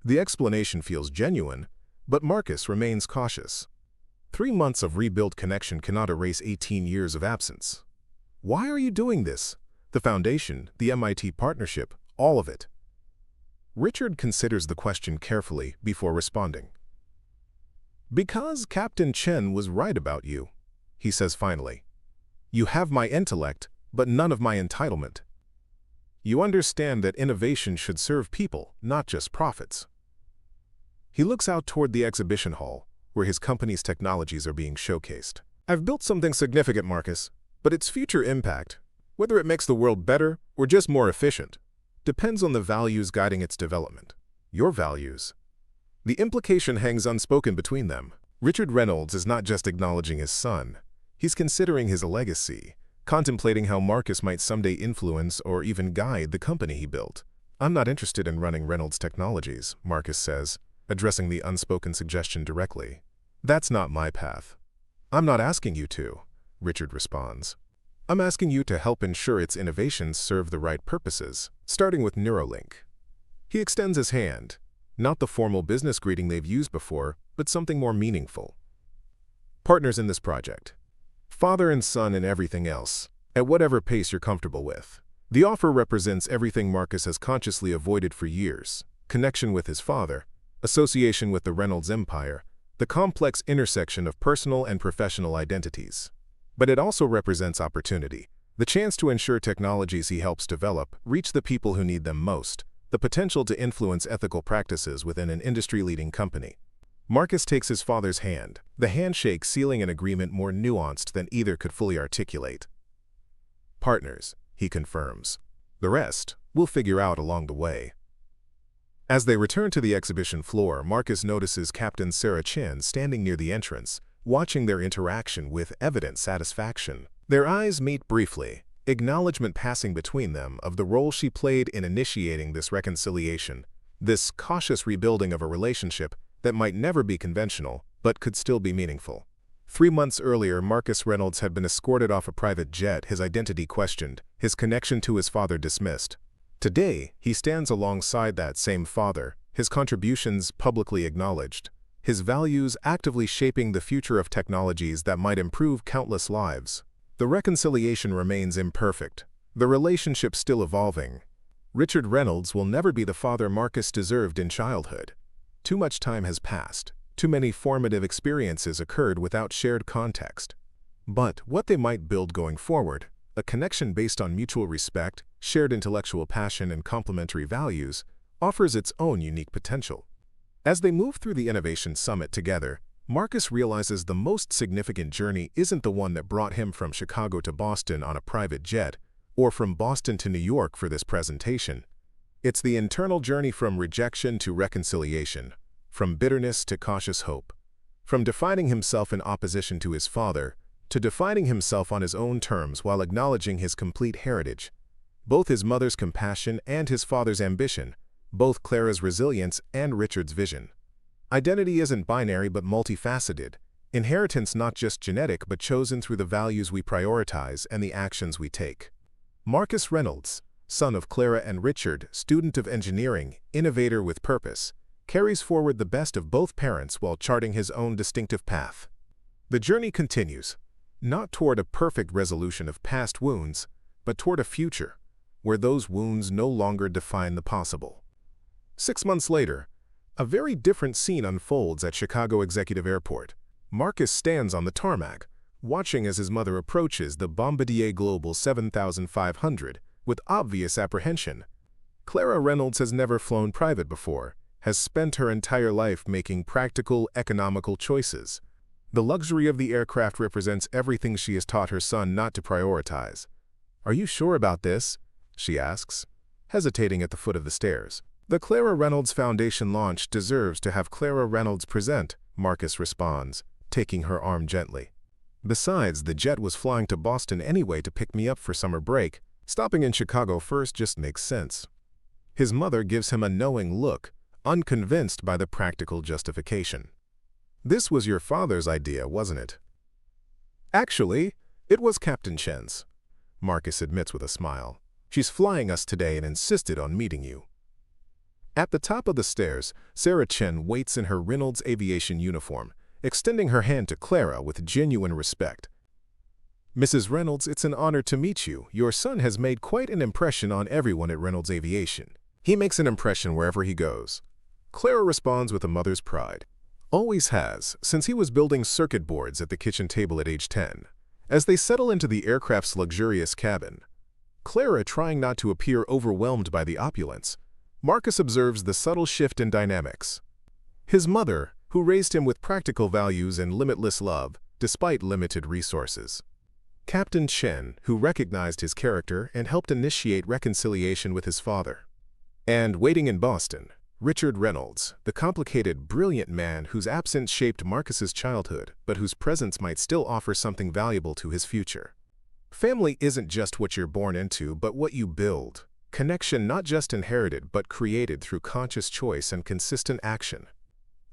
The explanation feels genuine, but Marcus remains cautious. 3 months of rebuilt connection cannot erase 18 years of absence. "Why are you doing this? The foundation, the MIT partnership, all of it." Richard considers the question carefully before responding. "Because Captain Chen was right about you," he says finally. "You have my intellect, but none of my entitlement. You understand that innovation should serve people, not just profits." He looks out toward the exhibition hall, where his company's technologies are being showcased. "I've built something significant, Marcus. But its future impact, whether it makes the world better or just more efficient, depends on the values guiding its development. Your values. The implication hangs unspoken between them. Richard Reynolds is not just acknowledging his son. He's considering his legacy, contemplating how Marcus might someday influence or even guide the company he built. "I'm not interested in running Reynolds Technologies," Marcus says, addressing the unspoken suggestion directly. "That's not my path." "I'm not asking you to," Richard responds. "I'm asking you to help ensure its innovations serve the right purposes, starting with Neuralink." He extends his hand, not the formal business greeting they've used before, but something more meaningful. Partners in this project. Father and son and everything else, at whatever pace you're comfortable with. The offer represents everything Marcus has consciously avoided for years: connection with his father, association with the Reynolds empire, the complex intersection of personal and professional identities. But it also represents opportunity, the chance to ensure technologies he helps develop reach the people who need them most, the potential to influence ethical practices within an industry-leading company. Marcus takes his father's hand, the handshake sealing an agreement more nuanced than either could fully articulate. "Partners," he confirms. "The rest, we'll figure out along the way." As they return to the exhibition floor, Marcus notices Captain Sarah Chen standing near the entrance, watching their interaction with evident satisfaction. Their eyes meet briefly, acknowledgement passing between them of the role she played in initiating this reconciliation, this cautious rebuilding of a relationship that might never be conventional, but could still be meaningful. 3 months earlier, Marcus Reynolds had been escorted off a private jet, his identity questioned, his connection to his father dismissed. Today, he stands alongside that same father, his contributions publicly acknowledged, his values actively shaping the future of technologies that might improve countless lives. The reconciliation remains imperfect, the relationship still evolving. Richard Reynolds will never be the father Marcus deserved in childhood. Too much time has passed. Too many formative experiences occurred without shared context. But what they might build going forward, a connection based on mutual respect, shared intellectual passion, and complementary values, offers its own unique potential. As they move through the Innovation Summit together, Marcus realizes the most significant journey isn't the one that brought him from Chicago to Boston on a private jet, or from Boston to New York for this presentation. It's the internal journey from rejection to reconciliation, from bitterness to cautious hope, from defining himself in opposition to his father, to defining himself on his own terms while acknowledging his complete heritage, both his mother's compassion and his father's ambition, both Clara's resilience and Richard's vision. Identity isn't binary but multifaceted, inheritance not just genetic but chosen through the values we prioritize and the actions we take. Marcus Reynolds, son of Clara and Richard, student of engineering, innovator with purpose, carries forward the best of both parents while charting his own distinctive path. The journey continues, not toward a perfect resolution of past wounds, but toward a future where those wounds no longer define the possible. 6 months later, a very different scene unfolds at Chicago Executive Airport. Marcus stands on the tarmac, watching as his mother approaches the Bombardier Global 7500 with obvious apprehension. Clara Reynolds has never flown private before, has spent her entire life making practical, economical choices. The luxury of the aircraft represents everything she has taught her son not to prioritize. "Are you sure about this?" she asks, hesitating at the foot of the stairs. "The Clara Reynolds Foundation launch deserves to have Clara Reynolds present," Marcus responds, taking her arm gently. "Besides, the jet was flying to Boston anyway to pick me up for summer break. Stopping in Chicago first just makes sense." His mother gives him a knowing look, unconvinced by the practical justification. "This was your father's idea, wasn't it?" "Actually, it was Captain Chen's," Marcus admits with a smile. "She's flying us today and insisted on meeting you." At the top of the stairs, Sarah Chen waits in her Reynolds aviation uniform, extending her hand to Clara with genuine respect. "Mrs. Reynolds, it's an honor to meet you. Your son has made quite an impression on everyone at Reynolds Aviation. He makes an impression wherever he goes." Clara responds with a mother's pride. Always has, since he was building circuit boards at the kitchen table at age 10. As they settle into the aircraft's luxurious cabin, Clara trying not to appear overwhelmed by the opulence, Marcus observes the subtle shift in dynamics. His mother, who raised him with practical values and limitless love, despite limited resources. Captain Chen, who recognized his character and helped initiate reconciliation with his father. And waiting in Boston, Richard Reynolds, the complicated, brilliant man whose absence shaped Marcus's childhood, but whose presence might still offer something valuable to his future. Family isn't just what you're born into, but what you build. Connection not just inherited, but created through conscious choice and consistent action.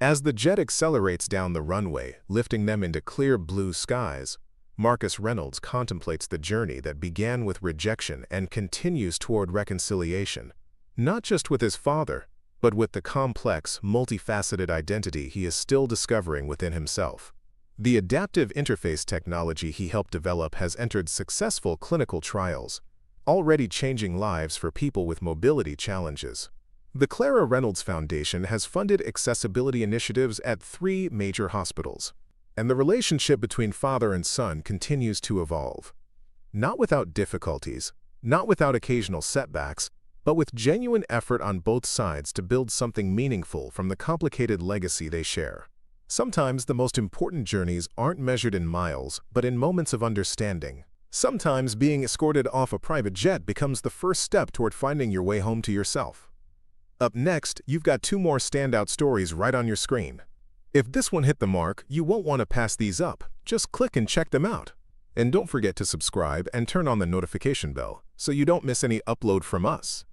As the jet accelerates down the runway, lifting them into clear blue skies, Marcus Reynolds contemplates the journey that began with rejection and continues toward reconciliation, not just with his father, but with the complex, multifaceted identity he is still discovering within himself. The adaptive interface technology he helped develop has entered successful clinical trials, already changing lives for people with mobility challenges. The Clara Reynolds Foundation has funded accessibility initiatives at 3 major hospitals, and the relationship between father and son continues to evolve. Not without difficulties, not without occasional setbacks, but with genuine effort on both sides to build something meaningful from the complicated legacy they share. Sometimes the most important journeys aren't measured in miles, but in moments of understanding. Sometimes being escorted off a private jet becomes the first step toward finding your way home to yourself. Up next, you've got 2 more standout stories right on your screen. If this one hit the mark, you won't want to pass these up. Just click and check them out. And don't forget to subscribe and turn on the notification bell so you don't miss any upload from us.